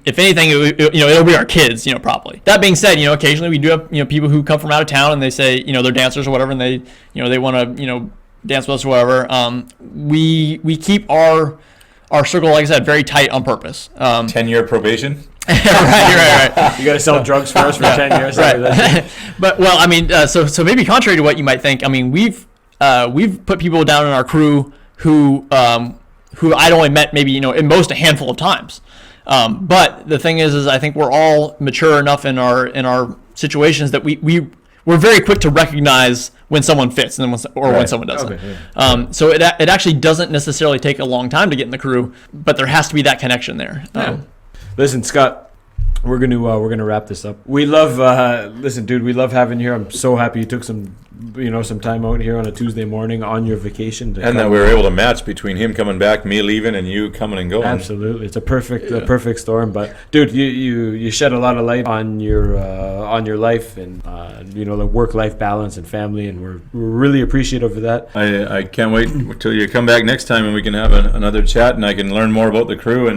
if anything, it'll be our kids, you know, probably. That being said, you know, occasionally we do have, you know, people who come from out of town and they say, you know, they're dancers or whatever, and they, you know, they want to, you know, dance with us or whatever. We keep our circle, like I said, very tight on purpose. 10-year probation. right. You got to sell drugs first for 10 years. Right. But well, I mean, so maybe contrary to what you might think, I mean, we've put people down in our crew who I'd only met maybe, you know, at most a handful of times. But the thing is I think we're all mature enough in our situations that we're very quick to recognize when someone fits and then when someone doesn't. Okay, yeah. So it actually doesn't necessarily take a long time to get in the crew, but there has to be that connection there. Listen, Scott, we're gonna wrap this up. We love listen, dude. We love having you here. I'm so happy you took some time out here on a Tuesday morning on your vacation. And that we were able to match between him coming back, me leaving, and you coming and going. Absolutely, it's a perfect storm. But dude, you shed a lot of light on your life and the work-life balance and family, and we're really appreciative of that. I can't wait until you come back next time and we can have another chat and I can learn more about the crew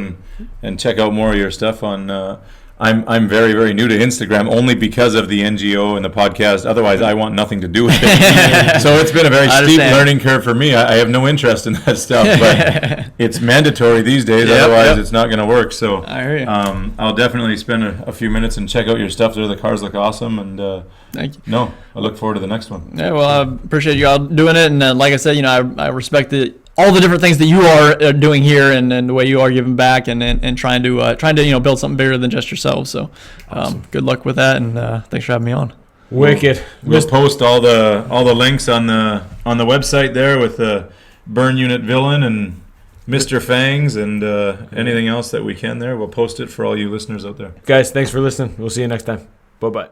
and check out more of your stuff on. I'm very, very new to Instagram only because of the NGO and the podcast. Otherwise, I want nothing to do with it. So it's been a very steep learning curve for me. I have no interest in that stuff, but it's mandatory these days. Otherwise, it's not going to work. So I hear you. I'll definitely spend a few minutes and check out your stuff there. The cars look awesome, and Thank you. No, I look forward to the next one. Yeah, well, I appreciate you all doing it, and like I said, you know, I respect all the different things that you are doing here, and the way you are giving back, and trying to build something bigger than just yourself. So, Awesome. Good luck with that, and thanks for having me on. Wicked. We'll post all the links on the website there with the Burn Unit Vyllyn and Mr. Fangs and anything else that we can there. We'll post it for all you listeners out there. Guys, thanks for listening. We'll see you next time. Bye-bye.